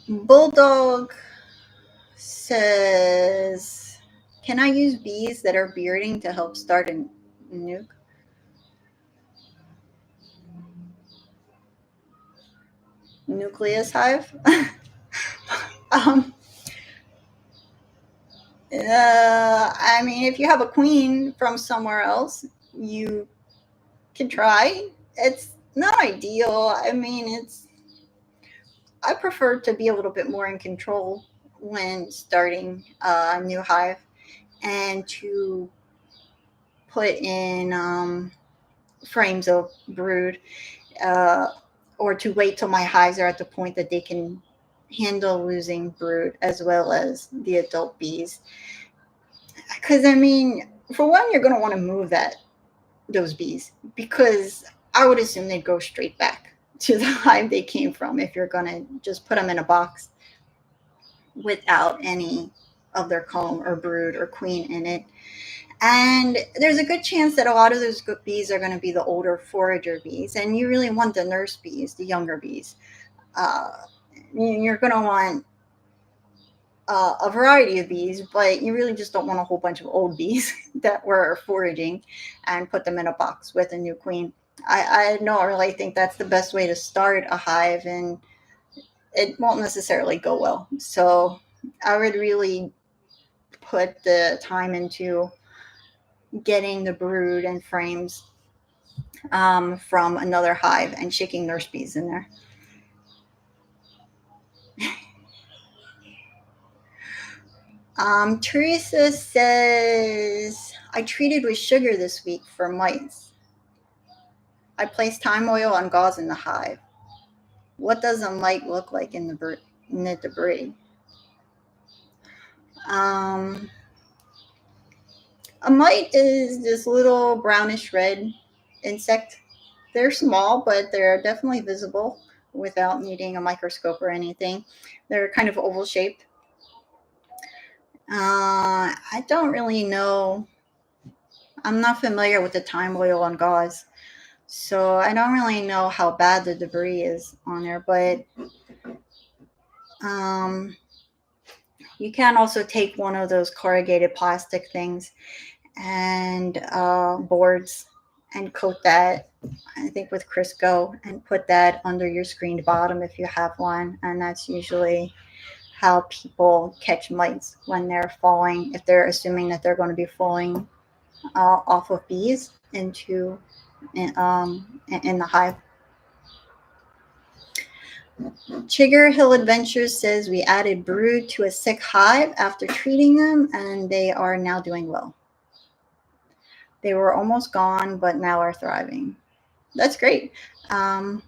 Bulldog says, "Can I use bees that are bearding to help start a nuke?" Nucleus hive. um, I mean, if you have a queen from somewhere else, you can try. It's not ideal. I mean, I prefer to be a little bit more in control when starting a new hive, and to put in frames of brood, uh, or to wait till my hives are at the point that they can handle losing brood as well as the adult bees. Because I mean, for one, you're going to want to move those bees, because I would assume they'd go straight back to the hive they came from if you're going to just put them in a box without any of their comb or brood or queen in it. And there's a good chance that a lot of those bees are going to be the older forager bees, and you really want the nurse bees, the younger bees. Uh, you're going to want a variety of bees, but you really just don't want a whole bunch of old bees that were foraging and put them in a box with a new queen. I don't really think that's the best way to start a hive, and it won't necessarily go well. So I would really put the time into getting the brood and frames from another hive and shaking nurse bees in there. Teresa says, I treated with sugar this week for mites. I placed thyme oil on gauze in the hive. What does a mite look like in the debris? Um, a mite is this little brownish red insect. They're small, but they're definitely visible without needing a microscope or anything. They're kind of oval shaped. I don't really know. I'm not familiar with the thyme oil on gauze, so I don't really know how bad the debris is on there. But um, You can also take one of those corrugated plastic things and boards and coat that, I think, with Crisco, and put that under your screened bottom if you have one. And that's usually how people catch mites when they're falling, if they're assuming that they're going to be falling off of bees into in the hive. Chigger Hill Adventures says we added brood to a sick hive after treating them, and they are now doing well. They were almost gone, but now are thriving. That's great. Um,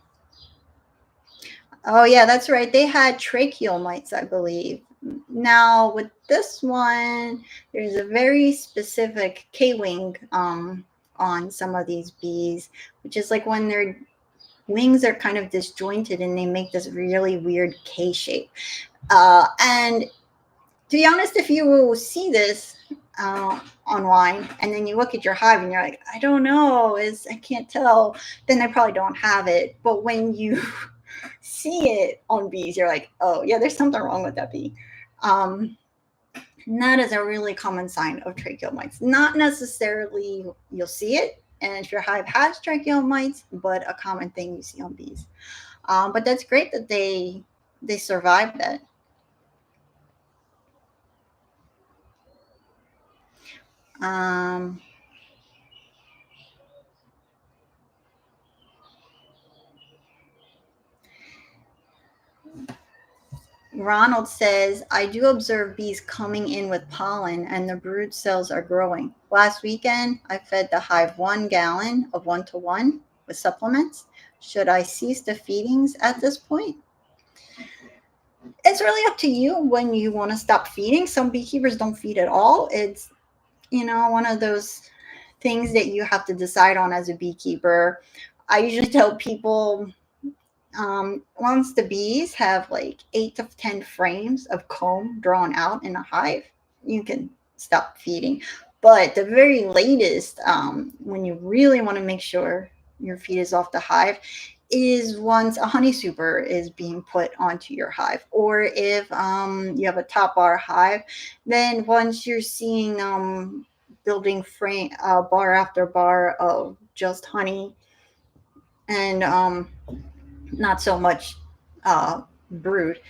oh yeah, that's right. They had tracheal mites, I believe. Now with this one, there's a very specific K-wing on some of these bees, which is like when their wings are kind of disjointed and they make this really weird K shape. And to be honest, if you will see this online and then you look at your hive and you're like, I don't know, I can't tell, then they probably don't have it. But when you see it on bees, you're like, oh yeah, there's something wrong with that bee. And that is a really common sign of tracheal mites. Not necessarily you'll see it, and if your hive has tracheal mites, but a common thing you see on bees. But that's great that they survived that. Um, Ronald says, I do observe bees coming in with pollen and the brood cells are growing. Last weekend, I fed the hive 1 gallon of 1-to-1 with supplements. Should I cease the feedings at this point? It's really up to you when you want to stop feeding. Some beekeepers don't feed at all. It's, one of those things that you have to decide on as a beekeeper. I usually tell people, once the bees have like 8 to 10 frames of comb drawn out in a hive, you can stop feeding. But the very latest, when you really want to make sure your feed is off the hive, is once a honey super is being put onto your hive, or if you have a top bar hive, then once you're seeing building frame bar after bar of just honey and not so much brood,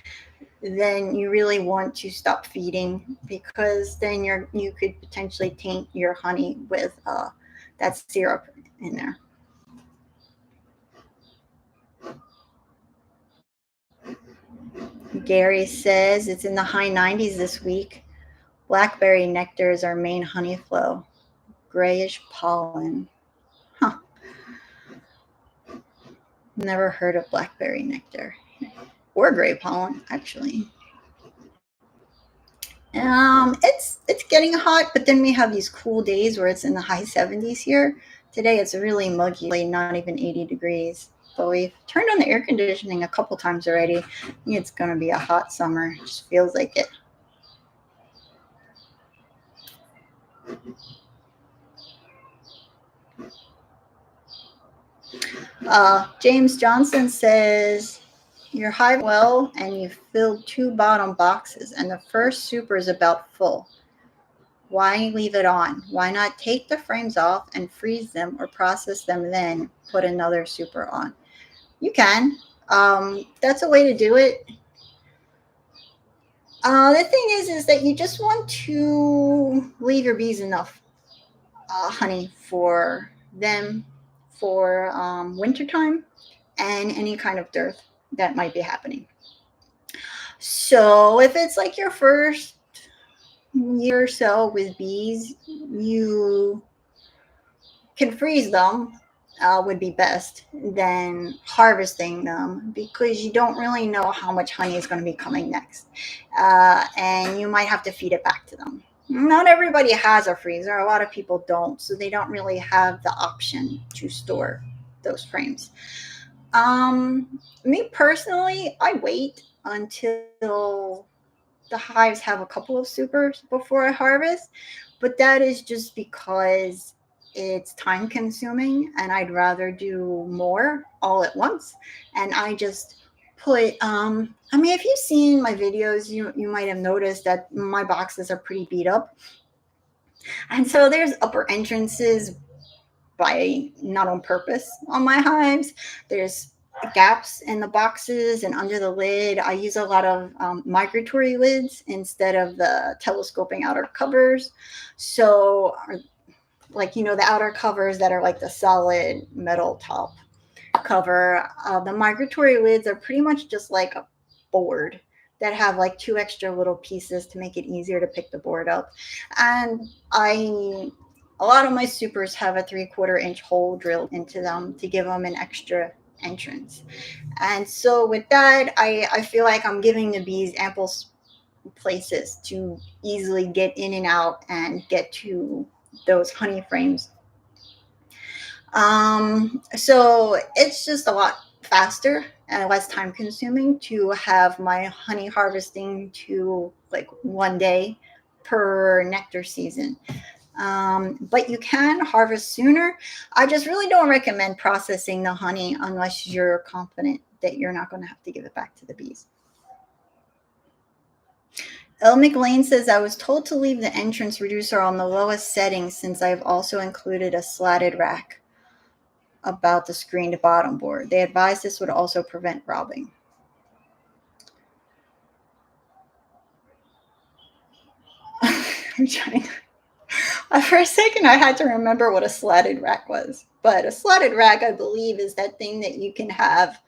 then you really want to stop feeding, because then you could potentially taint your honey with that syrup in there. Gary says it's in the high 90s this week. Blackberry nectar is our main honey flow. Grayish pollen. Huh. Never heard of blackberry nectar. Or gray pollen, actually. It's getting hot, but then we have these cool days where it's in the high 70s here. Today it's really muggy, not even 80 degrees. But we've turned on the air conditioning a couple times already. I think it's going to be a hot summer. It just feels like it. James Johnson says, you're hive well and you filled 2 bottom boxes and the first super is about full. Why leave it on? Why not take the frames off and freeze them or process them, then put another super on? You can. That's a way to do it. The thing is that you just want to leave your bees enough honey for them for wintertime and any kind of dearth that might be happening. So if it's like your first year or so with bees, you can freeze them, would be best than harvesting them, because you don't really know how much honey is going to be coming next. And you might have to feed it back to them. Not everybody has a freezer. A lot of people don't. So they don't really have the option to store those frames. Me personally, I wait until the hives have a couple of supers before I harvest, but that is just because it's time consuming and I'd rather do more all at once. And I just put I mean, if you've seen my videos, you might have noticed that my boxes are pretty beat up. And so there's upper entrances by not on purpose on my hives. There's gaps in the boxes and under the lid. I use a lot of migratory lids instead of the telescoping outer covers. So, like, the outer covers that are like the solid metal top cover. The migratory lids are pretty much just like a board that have like two extra little pieces to make it easier to pick the board up. And a lot of my supers have a 3/4 inch hole drilled into them to give them an extra entrance. And so with that, I feel like I'm giving the bees ample places to easily get in and out and get to those honey frames. So it's just a lot faster and less time consuming to have my honey harvesting to like 1 day per nectar season. But you can harvest sooner. I just really don't recommend processing the honey unless you're confident that you're not going to have to give it back to the bees. El McLean says, I was told to leave the entrance reducer on the lowest setting since I've also included a slatted rack about the screened bottom board. They advised this would also prevent robbing. I'm trying. For a second, I had to remember what a slatted rack was. But a slatted rack, I believe, is that thing that you can have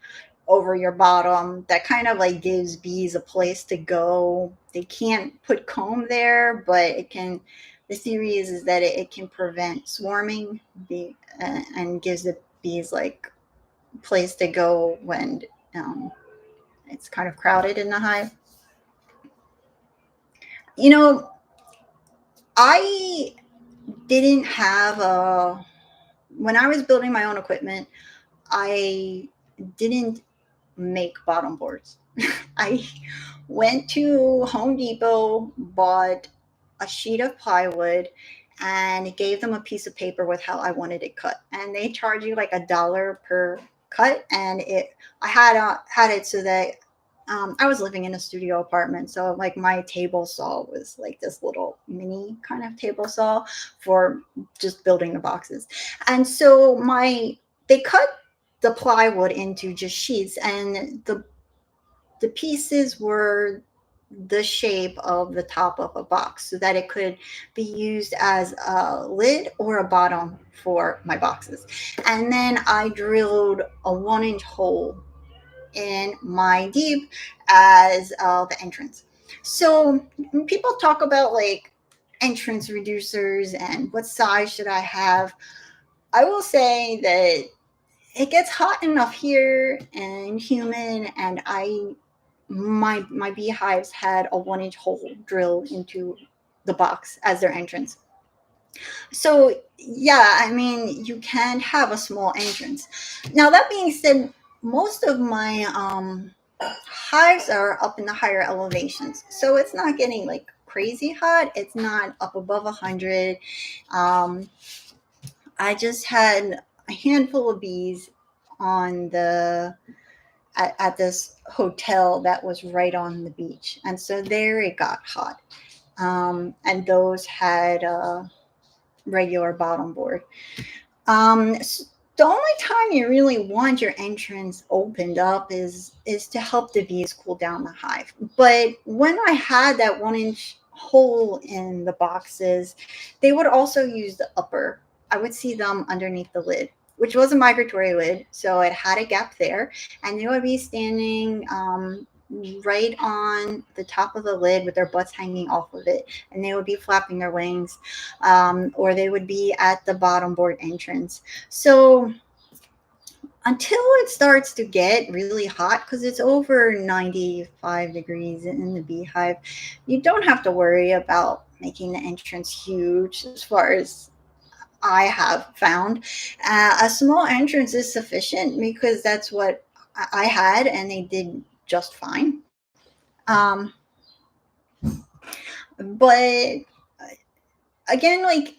over your bottom that kind of like gives bees a place to go. They can't put comb there, but it can. The theory is that it can prevent swarming and gives the bees like place to go when it's kind of crowded in the hive. You know, I didn't have a, when I was building my own equipment, I didn't make bottom boards. I went to Home Depot, bought a sheet of plywood, and gave them a piece of paper with how I wanted it cut. And they charge you like $1 per cut. And I had it so that I was living in a studio apartment, so like my table saw was like this little mini kind of table saw for just building the boxes. And so they cut the plywood into just sheets, and the pieces were the shape of the top of a box so that it could be used as a lid or a bottom for my boxes. And then I drilled a 1 inch hole in my deep as the entrance. So when people talk about like entrance reducers and what size should I have, I will say that it gets hot enough here and humid, and my beehives had a 1 inch hole drilled into the box as their entrance. So yeah, I mean, you can have a small entrance. Now that being said, most of my hives are up in the higher elevations, so it's not getting like crazy hot. It's not up above 100. um, I just had a handful of bees on the at this hotel that was right on the beach, and so there it got hot. And those had a regular bottom board. The only time you really want your entrance opened up is to help the bees cool down the hive. But when I had that 1 inch hole in the boxes, they would also use the upper. I would see them underneath the lid, which was a migratory lid, so it had a gap there, and they would be standing right on the top of the lid with their butts hanging off of it, and they would be flapping their wings, or they would be at the bottom board entrance. So until it starts to get really hot, because it's over 95 degrees in the beehive, you don't have to worry about making the entrance huge as far as I have found. A small entrance is sufficient because that's what I had, and they did just fine. But again, like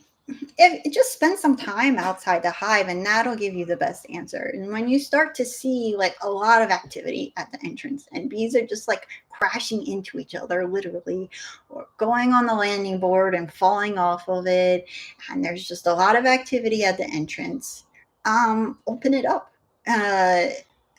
if just spend some time outside the hive, and that'll give you the best answer. And when you start to see like a lot of activity at the entrance and bees are just like crashing into each other literally, or going on the landing board and falling off of it, and there's just a lot of activity at the entrance, open it up. uh,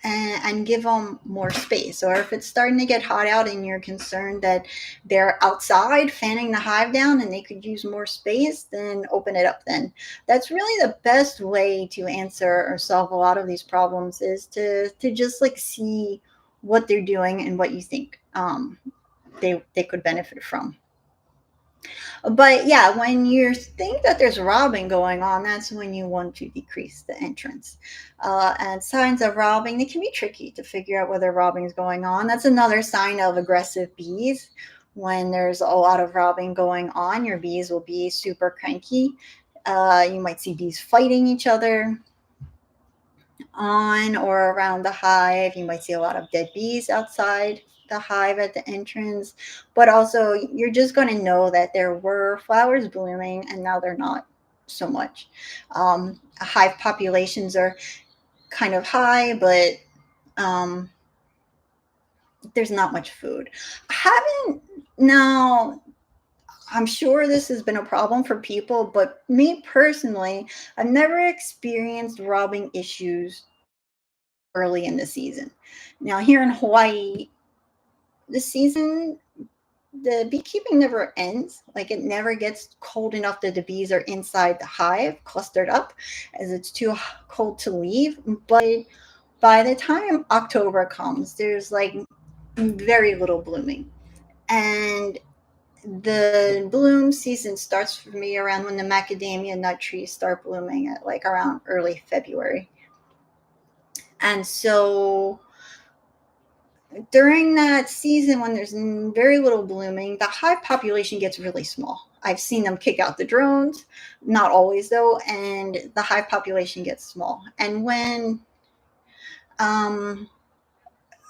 and give them more space. Or if it's starting to get hot out and you're concerned that they're outside fanning the hive down and they could use more space, then open it up then. That's really the best way to answer or solve a lot of these problems, is to just like see what they're doing and what you think they could benefit from. But yeah, when you think that there's robbing going on, that's when you want to decrease the entrance. And signs of robbing, they can be tricky to figure out whether robbing is going on. That's another sign of aggressive bees. When there's a lot of robbing going on, your bees will be super cranky. You might see bees fighting each other on or around the hive. You might see a lot of dead bees outside the hive at the entrance, but also you're just going to know that there were flowers blooming and now they're not so much. Hive populations are kind of high, but um, there's not much food. I haven't now. I'm sure this has been a problem for people, but me personally, I've never experienced robbing issues early in the season. Now, here in Hawaii, the season, the beekeeping never ends. Like it never gets cold enough that the bees are inside the hive clustered up, as it's too cold to leave. But by the time October comes, there's like very little blooming. And the bloom season starts for me around when the macadamia nut trees start blooming at like around early February. And so during that season when there's very little blooming, the hive population gets really small. I've seen them kick out the drones, not always though, and the hive population gets small. And when um,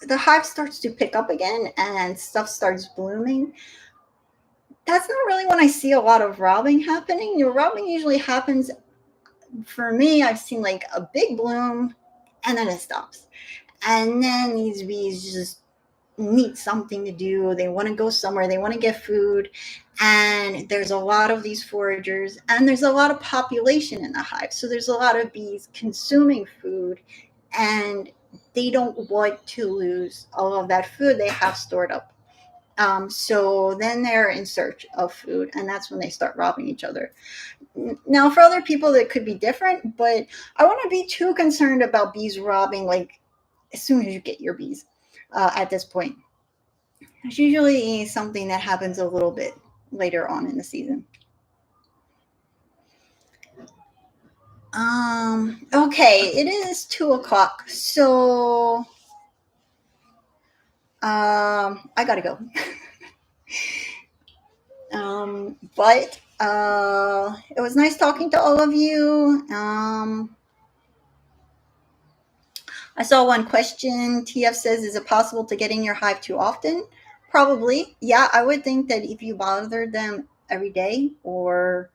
the hive starts to pick up again and stuff starts blooming, that's not really when I see a lot of robbing happening. You know, robbing usually happens, for me, I've seen like a big bloom and then it stops. And then these bees just need something to do. They want to go somewhere. They want to get food. And there's a lot of these foragers, and there's a lot of population in the hive. So there's a lot of bees consuming food, and they don't want to lose all of that food they have stored up. So then they're in search of food, and that's when they start robbing each other. Now, for other people, that could be different, but I wouldn't be too concerned about bees robbing like as soon as you get your bees at this point. It's usually something that happens a little bit later on in the season. Okay, it is 2 o'clock, so I gotta go. But it was nice talking to all of you. I saw one question. TF says, "Is it possible to get in your hive too often?" Probably. Yeah, I would think that if you bother them every day or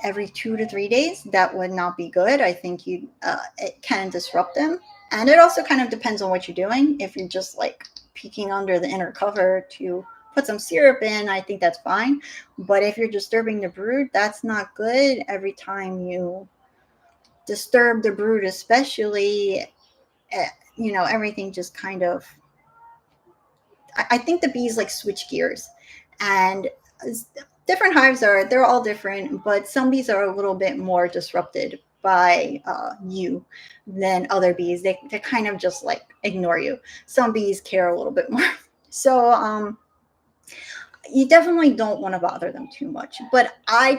every 2 to 3 days, that would not be good. I think it can disrupt them, and it also kind of depends on what you're doing. If you're just like peeking under the inner cover to put some syrup in, I think that's fine. But if you're disturbing the brood, that's not good. Every time you disturb the brood, especially, everything just kind of. I think the bees like switch gears, and different hives they're all different, but some bees are a little bit more disrupted by you than other bees. They kind of just like ignore you. Some bees care a little bit more. So you definitely don't want to bother them too much. But I've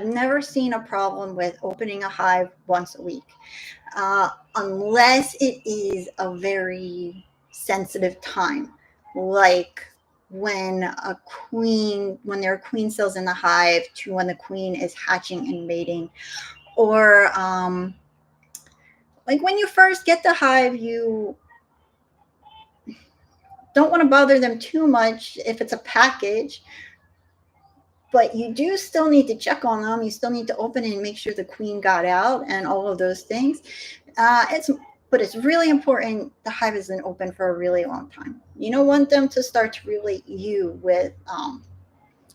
never seen a problem with opening a hive once a week, unless it is a very sensitive time, like when there are queen cells in the hive to when the queen is hatching and mating, or like when you first get the hive, you don't want to bother them too much if it's a package. but you do still need to check on them. You still need to open it and make sure the queen got out and all of those things. But it's really important the hive isn't open for a really long time. You don't want them to start to relate you with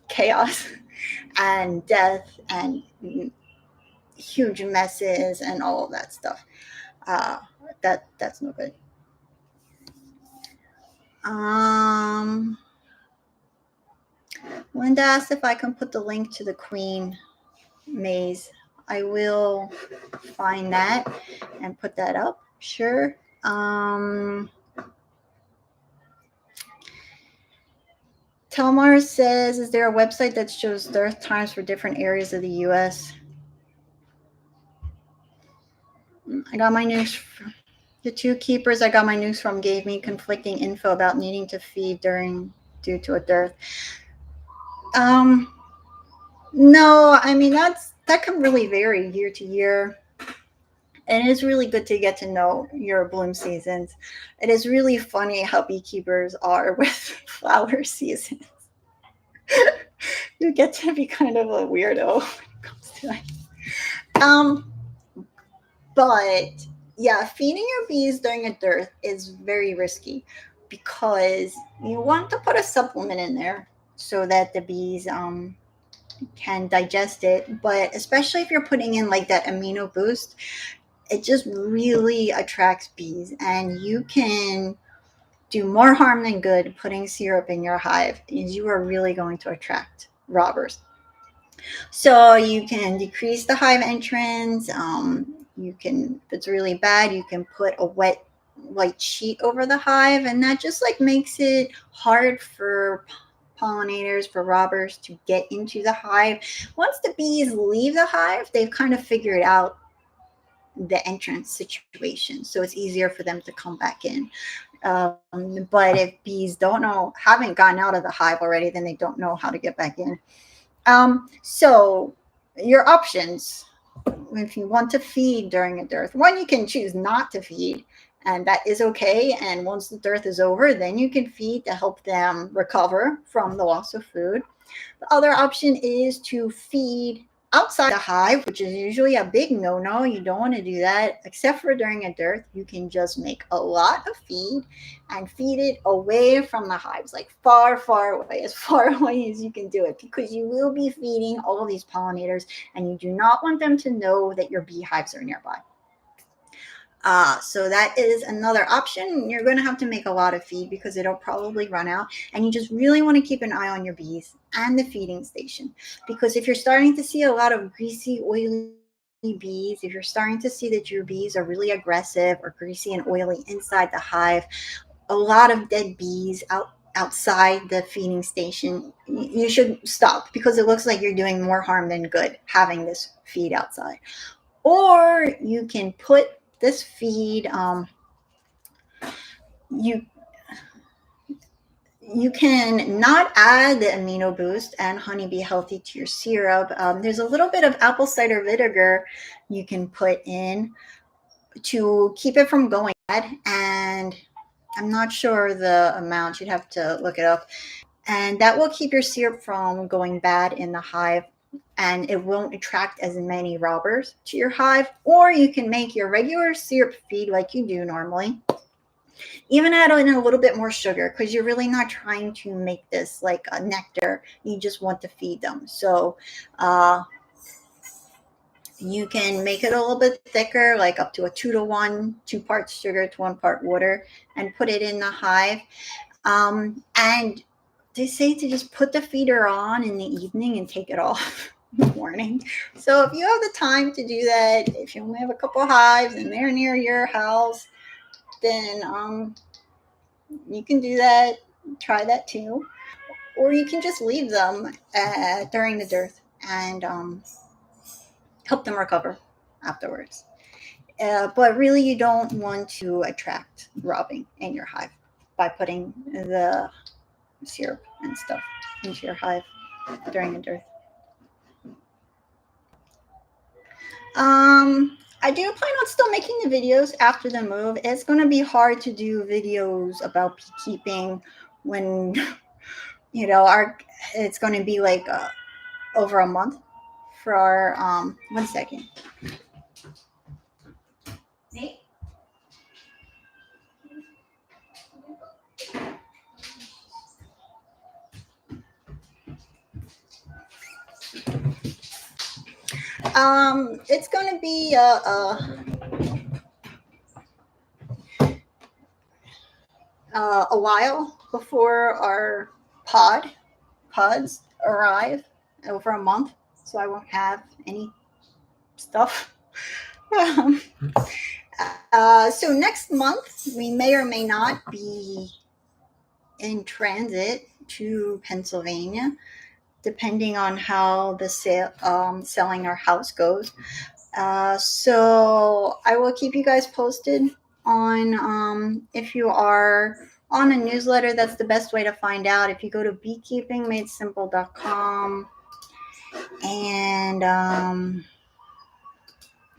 chaos and death and huge messes and all of that stuff. That's no good. Um, Linda asked if I can put the link to the queen maze. I will find that and put that up. Sure. Telmar says, is there a website that shows dearth times for different areas of the U.S.? I got my news. The two keepers I got my news from gave me conflicting info about needing to feed due to a dearth. No, I mean that can really vary year to year. And it is really good to get to know your bloom seasons. It is really funny how beekeepers are with flower seasons. You get to be kind of a weirdo when it comes to that. But yeah, feeding your bees during a dearth is very risky because you want to put a supplement in there so that the bees can digest it. But especially if you're putting in like that amino boost, it just really attracts bees, and you can do more harm than good putting syrup in your hive, is you are really going to attract robbers. So you can decrease the hive entrance. You can, if it's really bad, you can put a wet white sheet over the hive, and that just like makes it hard for pollinators, for robbers to get into the hive. Once the bees leave the hive, they've kind of figured out the entrance situation, so it's easier for them to come back in. But if bees haven't gotten out of the hive already, then they don't know how to get back in. So your options, if you want to feed during a dearth, one, you can choose not to feed, and that is okay. And once the dearth is over, then you can feed to help them recover from the loss of food. The other option is to feed outside the hive, which is usually a big no-no. You don't want to do that, except for during a dearth. You can just make a lot of feed and feed it away from the hives, like far, far away, as far away as you can do it, because you will be feeding all of these pollinators, and you do not want them to know that your beehives are nearby. So that is another option. You're going to have to make a lot of feed because it'll probably run out, and you just really want to keep an eye on your bees and the feeding station, because if you're starting to see a lot of greasy, oily bees, if you're starting to see that your bees are really aggressive or greasy and oily inside the hive, a lot of dead bees outside the feeding station, you should stop, because it looks like you're doing more harm than good having this feed outside. Or you can put this feed, you can not add the amino boost and honeybee healthy to your syrup. There's a little bit of apple cider vinegar you can put in to keep it from going bad, and I'm not sure the amount, you'd have to look it up, and that will keep your syrup from going bad in the hive, and it won't attract as many robbers to your hive. Or you can make your regular syrup feed like you do normally, even add in a little bit more sugar, because you're really not trying to make this like a nectar. You just want to feed them. So you can make it a little bit thicker, like up to a 2-to-1, 2 parts sugar to 1 part water, and put it in the hive. And they say to just put the feeder on in the evening and take it off in the morning. So if you have the time to do that, if you only have a couple hives and they're near your house, then you can do that. Try that too. Or you can just leave them during the dearth and help them recover afterwards. But really, you don't want to attract robbing in your hive by putting the syrup and stuff into your hive during a dearth. I do plan on still making the videos after the move. It's going to be hard to do videos about beekeeping when, it's going to be like over a month for our 1 second. Nate? It's going to be a while before our pods arrive, over a month, so I won't have any stuff. So next month we may or may not be in transit to Pennsylvania, depending on how the selling our house goes. So I will keep you guys posted on if you are on a newsletter. That's the best way to find out. If you go to beekeepingmadesimple.com, and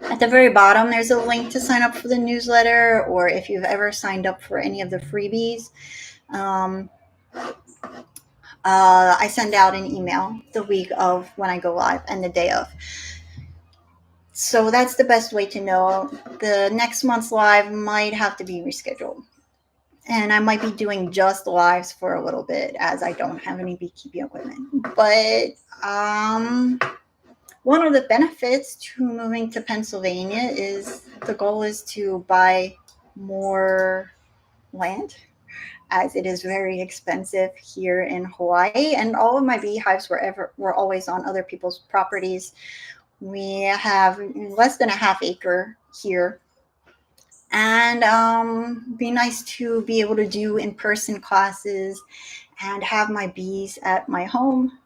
at the very bottom there's a link to sign up for the newsletter, or if you've ever signed up for any of the freebies, I send out an email the week of when I go live and the day of. So that's the best way to know. The next month's live might have to be rescheduled. And I might be doing just lives for a little bit, as I don't have any beekeeping equipment. But one of the benefits to moving to Pennsylvania is the goal is to buy more land, as it is very expensive here in Hawaii. And all of my beehives were always on other people's properties. We have less than a half acre here. And be nice to be able to do in-person classes and have my bees at my home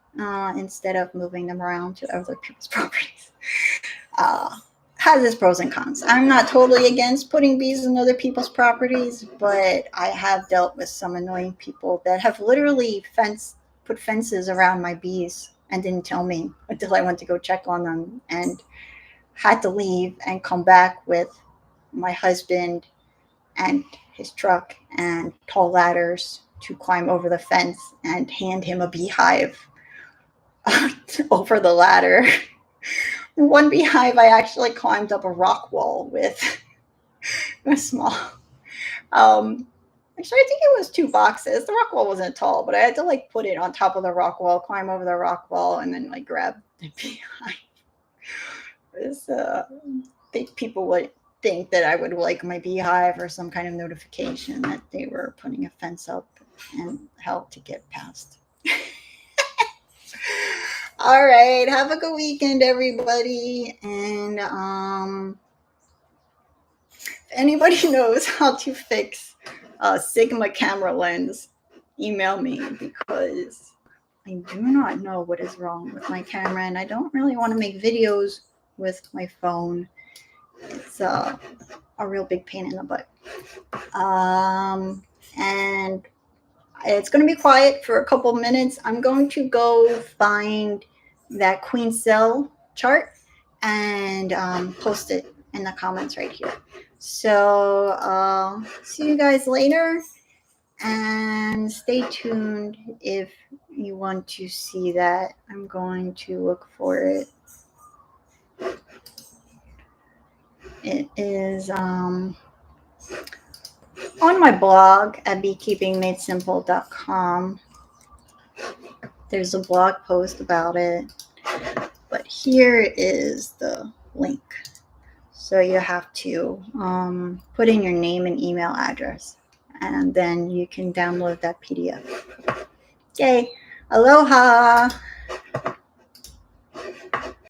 instead of moving them around to other people's properties. Has its pros and cons. I'm not totally against putting bees in other people's properties, but I have dealt with some annoying people that have literally put fences around my bees and didn't tell me until I went to go check on them, and had to leave and come back with my husband and his truck and tall ladders to climb over the fence and hand him a beehive over the ladder. One beehive, I actually climbed up a rock wall with a small. Actually, I think it was 2 boxes. The rock wall wasn't tall, but I had to put it on top of the rock wall, climb over the rock wall, and then grab the beehive. I think people would think that I would like my beehive or some kind of notification that they were putting a fence up and help to get past. All right, have a good weekend, everybody. And if anybody knows how to fix a Sigma camera lens, email me, because I do not know what is wrong with my camera, and I don't really want to make videos with my phone. It's a real big pain in the butt. And it's going to be quiet for a couple minutes. I'm going to go find that queen cell chart and post it in the comments right here. So see you guys later, and stay tuned if you want to see that. I'm going to look for it. It is on my blog at beekeepingmadesimple.com. There's a blog post about it, but here is the link. So you have to put in your name and email address, and then you can download that PDF. Okay, aloha.